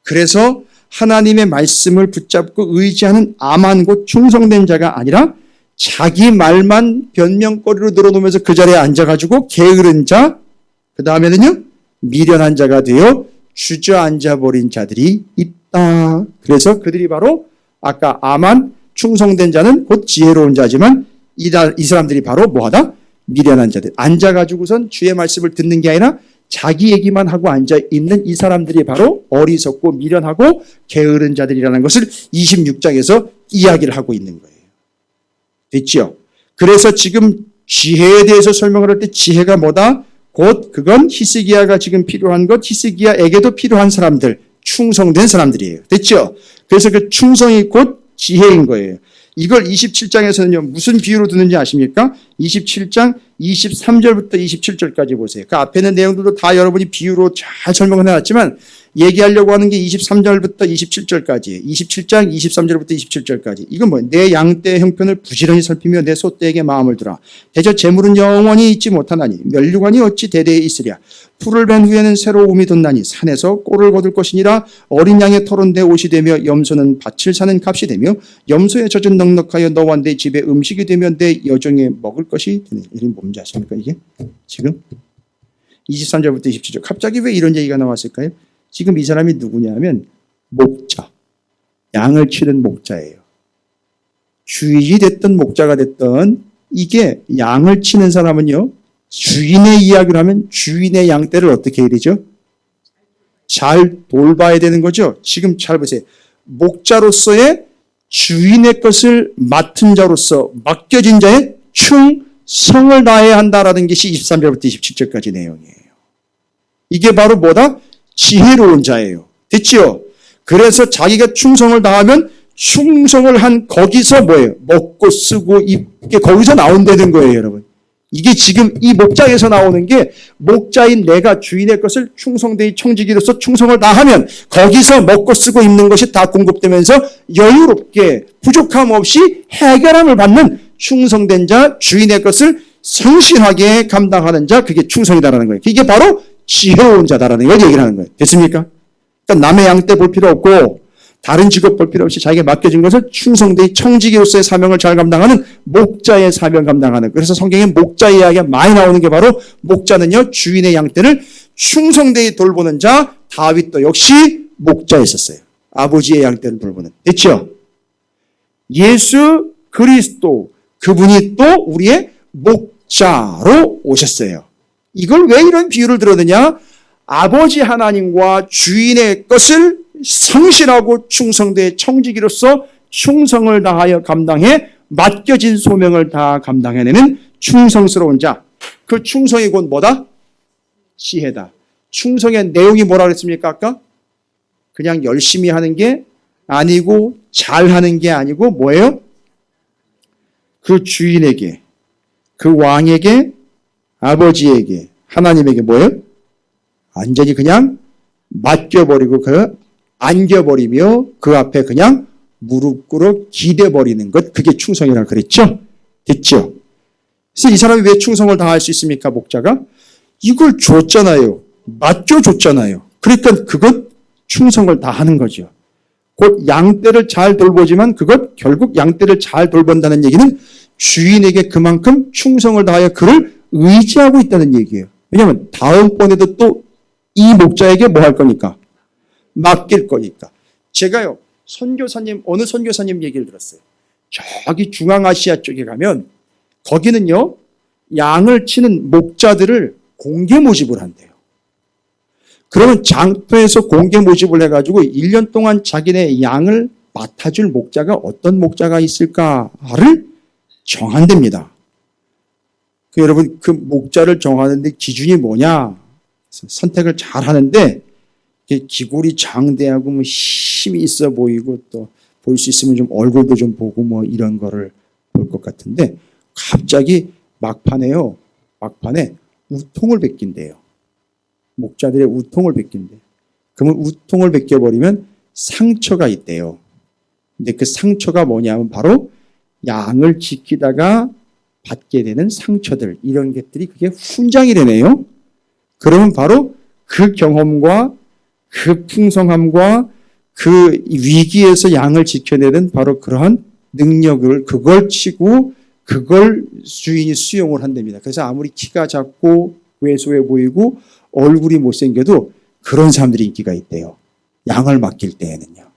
그래서 하나님의 말씀을 붙잡고 의지하는 아만 곧 충성된 자가 아니라 자기 말만 변명거리로 늘어놓으면서 그 자리에 앉아가지고 게으른 자, 그 다음에는요 미련한 자가 되어 주저앉아 버린 자들이 있다. 그래서 그들이 바로 아까 아만 충성된 자는 곧 지혜로운 자지만 이 사람들이 바로 뭐하다? 미련한 자들. 앉아가지고선 주의 말씀을 듣는 게 아니라 자기 얘기만 하고 앉아있는 이 사람들이 바로 어리석고 미련하고 게으른 자들이라는 것을 26장에서 이야기를 하고 있는 거예요. 됐죠? 그래서 지금 지혜에 대해서 설명을 할 때 지혜가 뭐다? 곧 그건 히스기야가 지금 필요한 것, 히스기야에게도 필요한 사람들, 충성된 사람들이에요. 됐죠? 그래서 그 충성이 곧 지혜인 거예요. 이걸 27장에서는요, 무슨 비유로 두는지 아십니까? 27장 23절부터 27절까지 보세요. 그 앞에 있는 내용들도 다 여러분이 비유로 잘 설명을 해놨지만 얘기하려고 하는 게 23절부터 27절까지예요. 27장 23절부터 27절까지. 이건 뭐예요? 내 양떼의 형편을 부지런히 살피며 내 소떼에게 마음을 두라. 대저 재물은 영원히 있지 못하나니 면류관이 어찌 대대에 있으랴. 풀을 벤 후에는 새로 움이 돋나니 산에서 꼴을 거둘 것이니라. 어린 양의 털은 내 옷이 되며 염소는 밭을 사는 값이 되며 염소의 젖은 넉넉하여 너와 내 집에 음식이 되며 내 여종에 먹을 것이 되니. 이게 뭔지 아십니까 이게? 지금 23절부터 27절. 갑자기 왜 이런 얘기가 나왔을까요? 지금 이 사람이 누구냐면 목자, 양을 치는 목자예요. 주인이 됐든 목자가 됐든 이게 양을 치는 사람은요, 주인의 이야기를 하면 주인의 양떼를 어떻게 해야 되죠? 잘 돌봐야 되는 거죠. 지금 잘 보세요. 목자로서의 주인의 것을 맡은 자로서 맡겨진 자의 충성을 다해야 한다라는 것이 23절부터 27절까지 내용이에요. 이게 바로 뭐다? 지혜로운 자예요. 됐죠? 그래서 자기가 충성을 다하면 충성을 한 거기서 뭐예요? 먹고 쓰고 입게 거기서 나온다는 거예요, 여러분. 이게 지금 이 목자에서 나오는 게 목자인 내가 주인의 것을 충성되이 청지기로서 충성을 다하면 거기서 먹고 쓰고 입는 것이 다 공급되면서 여유롭게 부족함 없이 해결함을 받는 충성된 자, 주인의 것을 성실하게 감당하는 자, 그게 충성이다라는 거예요. 이게 바로 지혜로운 자다라는 걸 얘기를 하는 거예요. 됐습니까? 그러니까 남의 양떼 볼 필요 없고 다른 직업 볼 필요 없이 자기가 맡겨진 것을 충성되이 청지기로서의 사명을 잘 감당하는 목자의 사명 감당하는. 그래서 성경에 목자 이야기가 많이 나오는 게 바로 목자는요 주인의 양떼를 충성되이 돌보는 자. 다윗도 역시 목자였었어요. 아버지의 양떼를 돌보는. 됐죠? 예수 그리스도 그분이 또 우리의 목자로 오셨어요. 이걸 왜 이런 비유를 들었느냐? 아버지 하나님과 주인의 것을 성실하고 충성되이 청지기로서 충성을 다하여 감당해 맡겨진 소명을 다 감당해내는 충성스러운 자. 그 충성이 곧 뭐다? 지혜다. 충성의 내용이 뭐라 그랬습니까? 아까? 그냥 열심히 하는 게 아니고 잘하는 게 아니고 뭐예요? 그 주인에게, 그 왕에게, 아버지에게, 하나님에게 뭐예요? 완전히 그냥 맡겨버리고 안겨버리며 그 앞에 그냥 무릎 꿇어 기대버리는 것, 그게 충성이라고 그랬죠? 됐죠? 그래서 이 사람이 왜 충성을 다할 수 있습니까? 목자가? 이걸 줬잖아요. 맡겨줬잖아요. 그러니까 그것 충성을 다하는 거죠. 곧 양떼를 잘 돌보지만 그것 결국 양떼를 잘 돌본다는 얘기는 주인에게 그만큼 충성을 다하여 그를 의지하고 있다는 얘기예요. 왜냐하면 다음번에도 또 이 목자에게 뭐 할 거니까? 맡길 거니까. 제가요, 어느 선교사님 얘기를 들었어요. 저기 중앙아시아 쪽에 가면 거기는요, 양을 치는 목자들을 공개 모집을 한대요. 그러면 장터에서 공개 모집을 해가지고 1년 동안 자기네 양을 맡아줄 목자가 어떤 목자가 있을까를 정한답니다. 여러분, 그 목자를 정하는데 기준이 뭐냐? 선택을 잘 하는데 기골이 장대하고 뭐 힘이 있어 보이고 또 볼 수 있으면 좀 얼굴도 좀 보고 뭐 이런 거를 볼 것 같은데 갑자기 막판에 우통을 베낀대요. 목자들의 우통을 벗긴대. 그러면 우통을 벗겨버리면 상처가 있대요. 근데 그 상처가 뭐냐면 바로 양을 지키다가 받게 되는 상처들, 이런 것들이 그게 훈장이 되네요. 그러면 바로 그 경험과 그 풍성함과 그 위기에서 양을 지켜내는 바로 그러한 능력을 그걸 치고 그걸 주인이 수용을 한답니다. 그래서 아무리 키가 작고 왜소해 보이고 얼굴이 못생겨도 그런 사람들이 인기가 있대요. 양을 맡길 때에는요.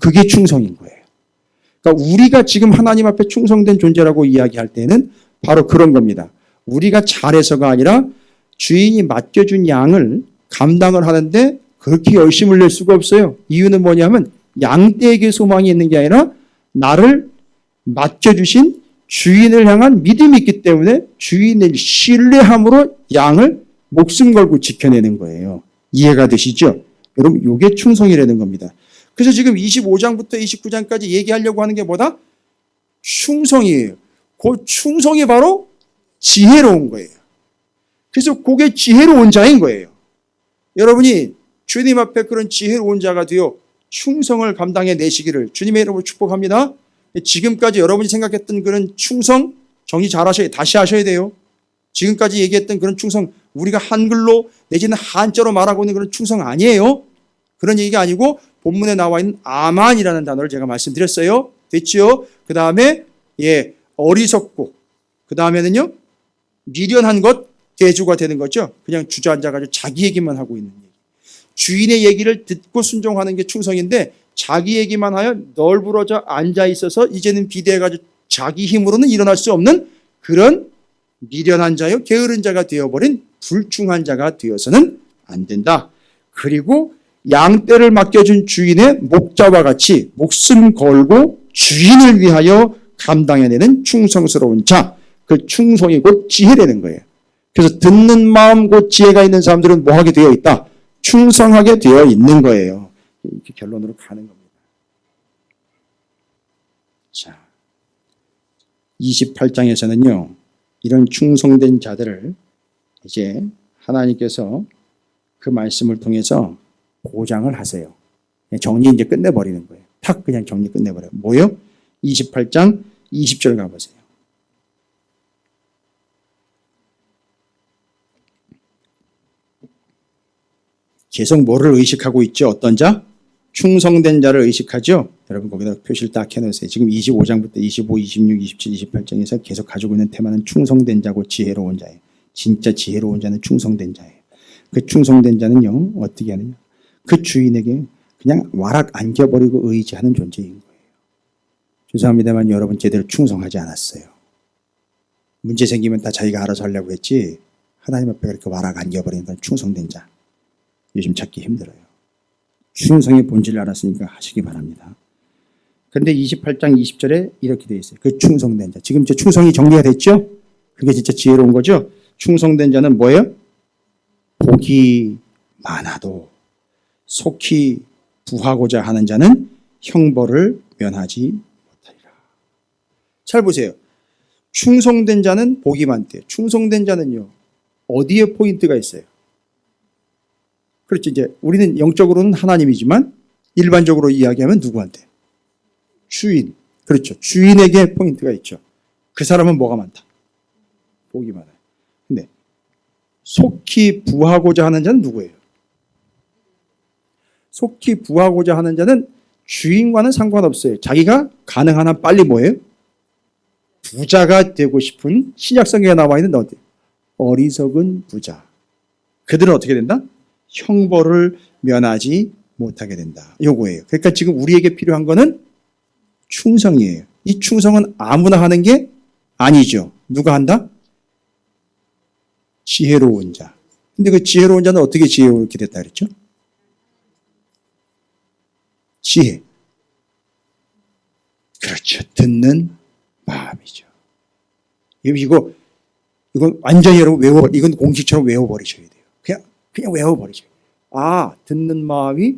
그게 충성인 거예요. 그러니까 우리가 지금 하나님 앞에 충성된 존재라고 이야기할 때는 바로 그런 겁니다. 우리가 잘해서가 아니라 주인이 맡겨준 양을 감당을 하는데 그렇게 열심을 낼 수가 없어요. 이유는 뭐냐면 양떼에게 소망이 있는 게 아니라 나를 맡겨주신 주인을 향한 믿음이 있기 때문에 주인을 신뢰함으로 양을 목숨 걸고 지켜내는 거예요. 이해가 되시죠? 여러분, 이게 충성이라는 겁니다. 그래서 지금 25장부터 29장까지 얘기하려고 하는 게 뭐다? 충성이에요. 그 충성이 바로 지혜로운 거예요. 그래서 그게 지혜로운 자인 거예요. 여러분이 주님 앞에 그런 지혜로운 자가 되어 충성을 감당해 내시기를 주님의 이름으로 축복합니다. 지금까지 여러분이 생각했던 그런 충성 정리 잘 하셔야, 다시 하셔야 돼요. 지금까지 얘기했던 그런 충성, 우리가 한글로 내지는 한자로 말하고 있는 그런 충성 아니에요. 그런 얘기가 아니고 본문에 나와 있는 아만이라는 단어를 제가 말씀드렸어요. 됐죠? 그 다음에 어리석고, 그 다음에는요 미련한 것, 대주가 되는 거죠. 그냥 주저앉아가지고 자기 얘기만 하고 있는 얘기. 주인의 얘기를 듣고 순종하는 게 충성인데 자기 얘기만 하여 널브러져 앉아 있어서 이제는 비대해가지고 자기 힘으로는 일어날 수 없는 그런 미련한 자요, 게으른 자가 되어버린 불충한 자가 되어서는 안 된다. 그리고 양떼를 맡겨준 주인의 목자와 같이 목숨 걸고 주인을 위하여 감당해내는 충성스러운 자, 그 충성이 곧 지혜라는 거예요. 그래서 듣는 마음 곧 지혜가 있는 사람들은 뭐 하게 되어 있다? 충성하게 되어 있는 거예요. 이렇게 결론으로 가는 겁니다. 자, 28장에서는요 이런 충성된 자들을 이제 하나님께서 그 말씀을 통해서 보장을 하세요. 정리 이제 끝내버리는 거예요. 탁 그냥 정리 끝내버려요. 뭐요? 28장 20절 가보세요. 계속 뭐를 의식하고 있죠? 어떤 자? 충성된 자를 의식하죠? 여러분 거기다 표시를 딱 해놓으세요. 지금 25장부터 25, 26, 27, 28장에서 계속 가지고 있는 테마는 충성된 자고 지혜로운 자예요. 진짜 지혜로운 자는 충성된 자예요. 그 충성된 자는요 어떻게 하느냐? 그 주인에게 그냥 와락 안겨버리고 의지하는 존재인 거예요. 죄송합니다만 여러분 제대로 충성하지 않았어요. 문제 생기면 다 자기가 알아서 하려고 했지 하나님 앞에 그렇게 와락 안겨버리는 건 충성된 자. 요즘 찾기 힘들어요. 충성의 본질을 알았으니까 하시기 바랍니다. 그런데 28장 20절에 이렇게 되어 있어요. 그 충성된 자. 지금 저 충성이 정리가 됐죠? 그게 진짜 지혜로운 거죠? 충성된 자는 뭐예요? 복이 많아도 속히 부하고자 하는 자는 형벌을 면하지 못하리라. 잘 보세요. 충성된 자는 복이 많대요. 충성된 자는요 어디에 포인트가 있어요? 그렇죠. 이제 우리는 영적으로는 하나님이지만 일반적으로 이야기하면 누구한테? 주인. 그렇죠. 주인에게 포인트가 있죠. 그 사람은 뭐가 많다? 복이 많아요. 근데 속히 부하고자 하는 자는 누구예요? 속히 부하고자 하는 자는 주인과는 상관없어요. 자기가 가능한 한 빨리 뭐예요? 부자가 되고 싶은 신약성경에 나와 있는 어디? 어리석은 부자. 그들은 어떻게 된다? 형벌을 면하지 못하게 된다. 요거예요. 그러니까 지금 우리에게 필요한 거는 충성이에요. 이 충성은 아무나 하는 게 아니죠. 누가 한다? 지혜로운 자. 근데 그 지혜로운 자는 어떻게 지혜롭게 됐다 그랬죠? 지혜. 그렇죠. 듣는 마음이죠. 이건 완전히 여러분 이건 공식처럼 외워버리셔야 돼요. 그냥 외워버리죠. 아, 듣는 마음이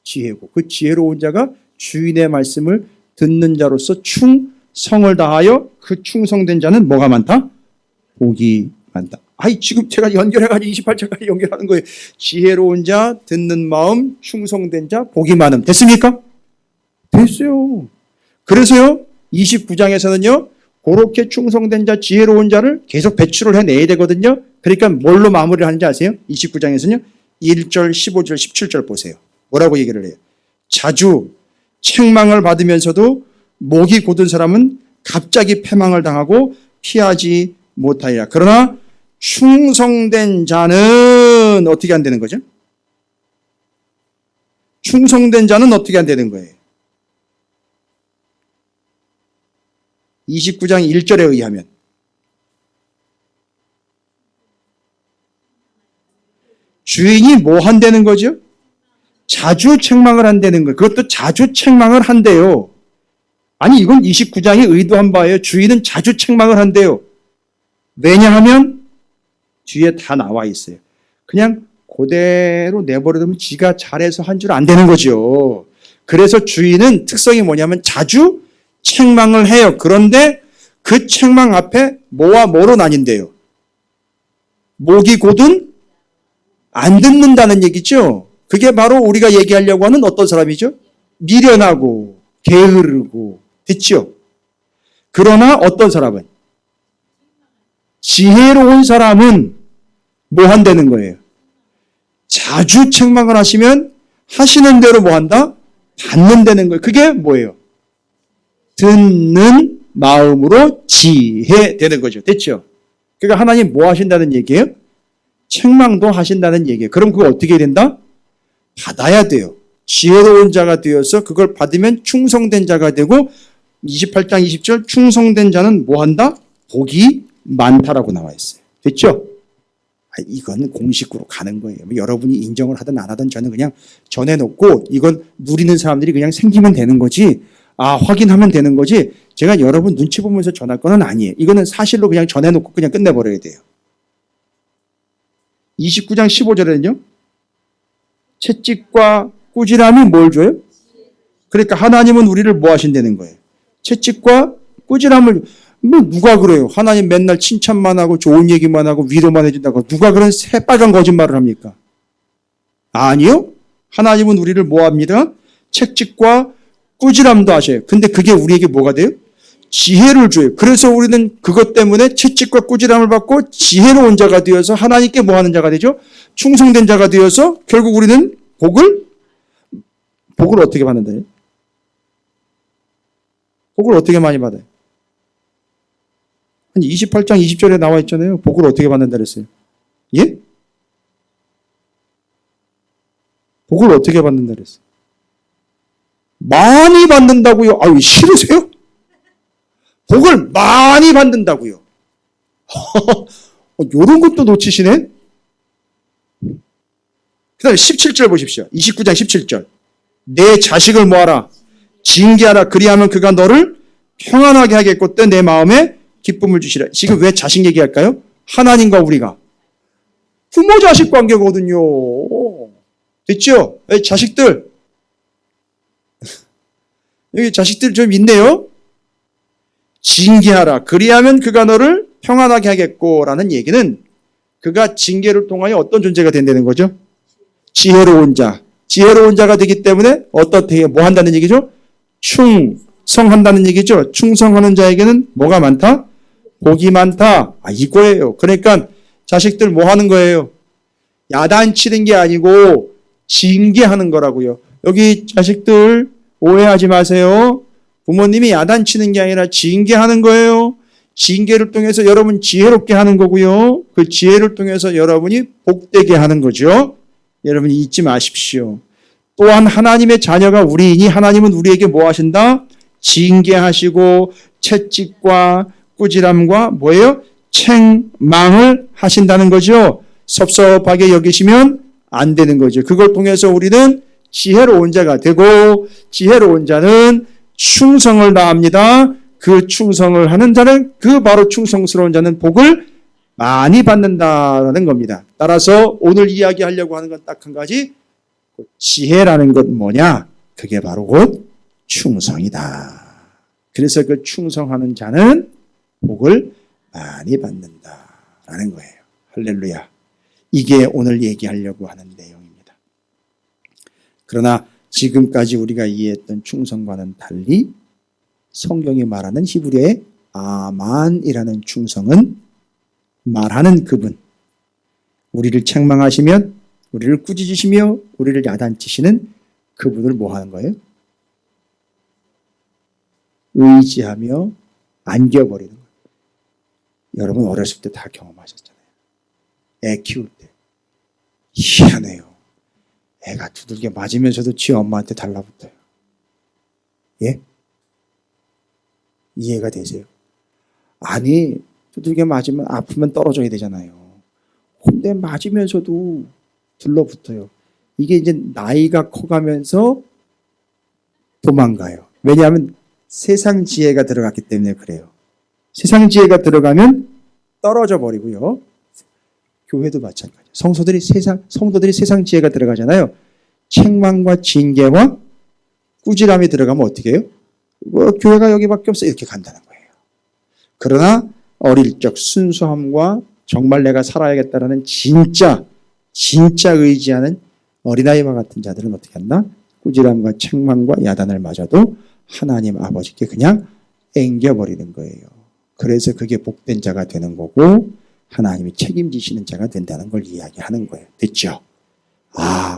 지혜고 그 지혜로운 자가 주인의 말씀을 듣는 자로서 충성을 다하여 그 충성된 자는 뭐가 많다? 복이 많다. 아이, 지금 제가 연결해가지고 28절까지 연결하는 거예요. 지혜로운 자, 듣는 마음, 충성된 자, 복이 많음. 됐습니까? 됐어요. 그래서요, 29장에서는요, 그렇게 충성된 자, 지혜로운 자를 계속 배출을 해내야 되거든요. 그러니까 뭘로 마무리를 하는지 아세요? 29장에서는요, 1절, 15절, 17절 보세요. 뭐라고 얘기를 해요? 자주 책망을 받으면서도 목이 곧은 사람은 갑자기 패망을 당하고 피하지 못하리라. 그러나 충성된 자는 어떻게 안 되는 거죠? 충성된 자는 어떻게 안 되는 거예요? 29장 1절에 의하면 주인이 뭐 한다는 거죠? 자주 책망을 한다는 거예요. 그것도 자주 책망을 한대요. 아니, 이건 29장이 의도한 바예요. 주인은 자주 책망을 한대요. 왜냐하면 뒤에 다 나와 있어요. 그냥 그대로 내버려두면 지가 잘해서 한 줄 안 되는 거죠. 그래서 주인은 특성이 뭐냐면 자주 책망을 해요. 그런데 그 책망 앞에 뭐와 뭐로 나뉜대요. 목이 곧은 안 듣는다는 얘기죠. 그게 바로 우리가 얘기하려고 하는 어떤 사람이죠? 미련하고 게으르고, 됐죠? 그러나 어떤 사람은, 지혜로운 사람은 뭐 한다는 거예요? 자주 책망을 하시면 하시는 대로 뭐 한다? 받는다는 거예요. 그게 뭐예요? 듣는 마음으로 지혜되는 거죠. 됐죠? 그러니까 하나님 뭐 하신다는 얘기예요? 책망도 하신다는 얘기예요. 그럼 그거 어떻게 된다? 받아야 돼요. 지혜로운 자가 되어서 그걸 받으면 충성된 자가 되고 28장 20절 충성된 자는 뭐 한다? 복이 많다라고 나와 있어요. 됐죠? 이건 공식으로 가는 거예요. 여러분이 인정을 하든 안 하든 저는 그냥 전해놓고 이건 누리는 사람들이 그냥 생기면 되는 거지, 확인하면 되는 거지, 제가 여러분 눈치 보면서 전할 건 아니에요. 이거는 사실로 그냥 전해놓고 그냥 끝내버려야 돼요. 29장 15절에는요. 채찍과 꾸지람이 뭘 줘요? 그러니까 하나님은 우리를 뭐 하신다는 거예요? 채찍과 꾸지람을, 누가 그래요? 하나님 맨날 칭찬만 하고 좋은 얘기만 하고 위로만 해준다고 누가 그런 새빨간 거짓말을 합니까? 아니요. 하나님은 우리를 뭐 합니다? 채찍과 꾸지람도 하셔요. 근데 그게 우리에게 뭐가 돼요? 지혜를 줘요. 그래서 우리는 그것 때문에 채찍과 꾸지람을 받고 지혜로운 자가 되어서 하나님께 뭐 하는 자가 되죠? 충성된 자가 되어서 결국 우리는 복을 어떻게 받는다요? 복을 어떻게 많이 받아요? 한 28장 20절에 나와 있잖아요. 복을 어떻게 받는다 그랬어요? 예? 복을 어떻게 받는다 그랬어요? 많이 받는다고요? 아유, 싫으세요? 복을 많이 받는다고요. 이런 것도 놓치시네? 그 다음에 17절 보십시오. 29장 17절. 내 자식을 모아라. 징계하라. 그리하면 그가 너를 평안하게 하겠고 또 내 마음에 기쁨을 주시라. 지금 왜 자식 얘기할까요? 하나님과 우리가 부모 자식 관계거든요. 됐죠? 자식들. 여기 자식들 좀 있네요. 징계하라. 그리하면 그가 너를 평안하게 하겠고 라는 얘기는 그가 징계를 통하여 어떤 존재가 된다는 거죠? 지혜로운 자. 지혜로운 자가 되기 때문에 어떻게 뭐 한다는 얘기죠? 충성한다는 얘기죠. 충성하는 자에게는 뭐가 많다? 복이 많다. 이거예요. 그러니까 자식들 뭐 하는 거예요? 야단치는 게 아니고 징계하는 거라고요. 여기 자식들 오해하지 마세요. 부모님이 야단치는 게 아니라 징계하는 거예요. 징계를 통해서 여러분 지혜롭게 하는 거고요. 그 지혜를 통해서 여러분이 복되게 하는 거죠. 여러분이 잊지 마십시오. 또한 하나님의 자녀가 우리이니 하나님은 우리에게 뭐 하신다? 징계하시고 채찍과 꾸지람과 뭐예요? 책망을 하신다는 거죠. 섭섭하게 여기시면 안 되는 거죠. 그걸 통해서 우리는 지혜로운 자가 되고 지혜로운 자는 충성을 다합니다. 그 충성을 하는 자는 그 바로 충성스러운 자는 복을 많이 받는다라는 겁니다. 따라서 오늘 이야기하려고 하는 건 딱 한 가지. 지혜라는 것 뭐냐? 그게 바로 곧 충성이다. 그래서 그 충성하는 자는 복을 많이 받는다라는 거예요. 할렐루야. 이게 오늘 얘기하려고 하는 내용입니다. 그러나 지금까지 우리가 이해했던 충성과는 달리 성경이 말하는 히브리어의 아만이라는 충성은 말하는 그분, 우리를 책망하시면 우리를 꾸짖으시며 우리를 야단치시는 그분을 뭐 하는 거예요? 의지하며 안겨버리는 거예요. 여러분 어렸을 때 다 경험하셨잖아요. 애 키울 때. 희한해요. 애가 두들겨 맞으면서도 지 엄마한테 달라붙어요. 예? 이해가 되세요? 아니, 두들겨 맞으면 아프면 떨어져야 되잖아요. 근데 맞으면서도 들러붙어요. 이게 이제 나이가 커가면서 도망가요. 왜냐하면 세상 지혜가 들어갔기 때문에 그래요. 세상 지혜가 들어가면 떨어져 버리고요. 교회도 마찬가지예요. 성도들이 세상 지혜가 들어가잖아요. 책망과 징계와 꾸지람이 들어가면 어떻게 해요? 교회가 여기밖에 없어 이렇게 간다는 거예요. 그러나 어릴 적 순수함과 정말 내가 살아야겠다라는 진짜 의지하는 어린아이와 같은 자들은 어떻게 한다? 꾸지람과 책망과 야단을 맞아도 하나님 아버지께 그냥 앵겨버리는 거예요. 그래서 그게 복된 자가 되는 거고 하나님이 책임지시는 자가 된다는 걸 이야기하는 거예요. 됐죠?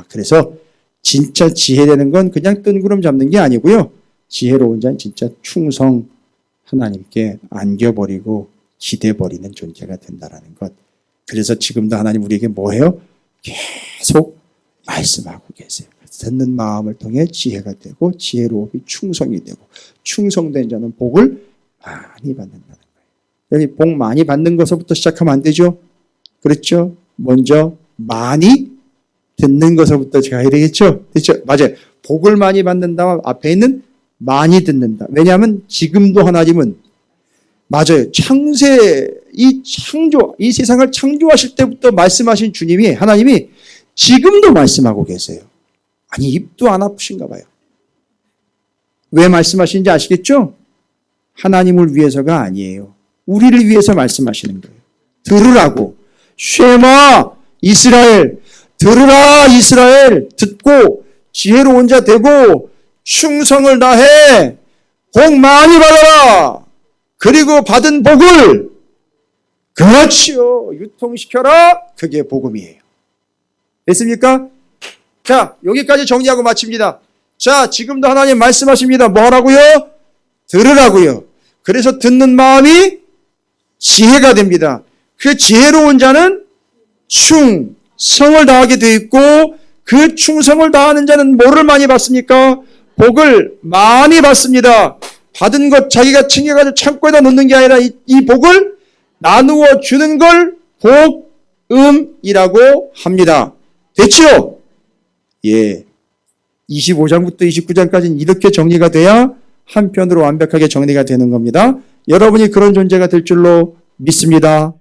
그래서 진짜 지혜되는 건 그냥 뜬구름 잡는 게 아니고요. 지혜로운 자는 진짜 충성 하나님께 안겨버리고 기대버리는 존재가 된다는 것. 그래서 지금도 하나님 우리에게 뭐해요? 계속 말씀하고 계세요. 듣는 마음을 통해 지혜가 되고 지혜로움이 충성이 되고 충성된 자는 복을 많이 받는다는 거예요. 여기 복 많이 받는 것부터 시작하면 안 되죠? 그렇죠? 먼저 많이 듣는 것부터 가야 되겠죠? 그렇죠? 맞아요. 복을 많이 받는다 앞에 있는 많이 듣는다. 왜냐하면 지금도 하나님은 맞아요. 이 세상을 창조하실 때부터 말씀하신 주님이 하나님이 지금도 말씀하고 계세요. 아니 입도 안 아프신가 봐요. 왜 말씀하시는지 아시겠죠? 하나님을 위해서가 아니에요. 우리를 위해서 말씀하시는 거예요. 들으라고. 쉐마 이스라엘 들으라 이스라엘 듣고 지혜로운 자 되고 충성을 다해 복 많이 받아라. 그리고 받은 복을 그렇지요 유통시켜라. 그게 복음이에요. 됐습니까? 자 여기까지 정리하고 마칩니다. 자 지금도 하나님 말씀하십니다. 뭐라고요? 들으라고요. 그래서 듣는 마음이 지혜가 됩니다. 그 지혜로운 자는 충성을 다하게 되어 있고 그 충성을 다하는 자는 뭐를 많이 받습니까? 복을 많이 받습니다. 받은 것 자기가 챙겨가지고 창고에다 놓는 게 아니라 이 복을 나누어 주는 걸 복음이라고 합니다. 됐죠? 예. 25장부터 29장까지는 이렇게 정리가 돼야 한편으로 완벽하게 정리가 되는 겁니다. 여러분이 그런 존재가 될 줄로 믿습니다.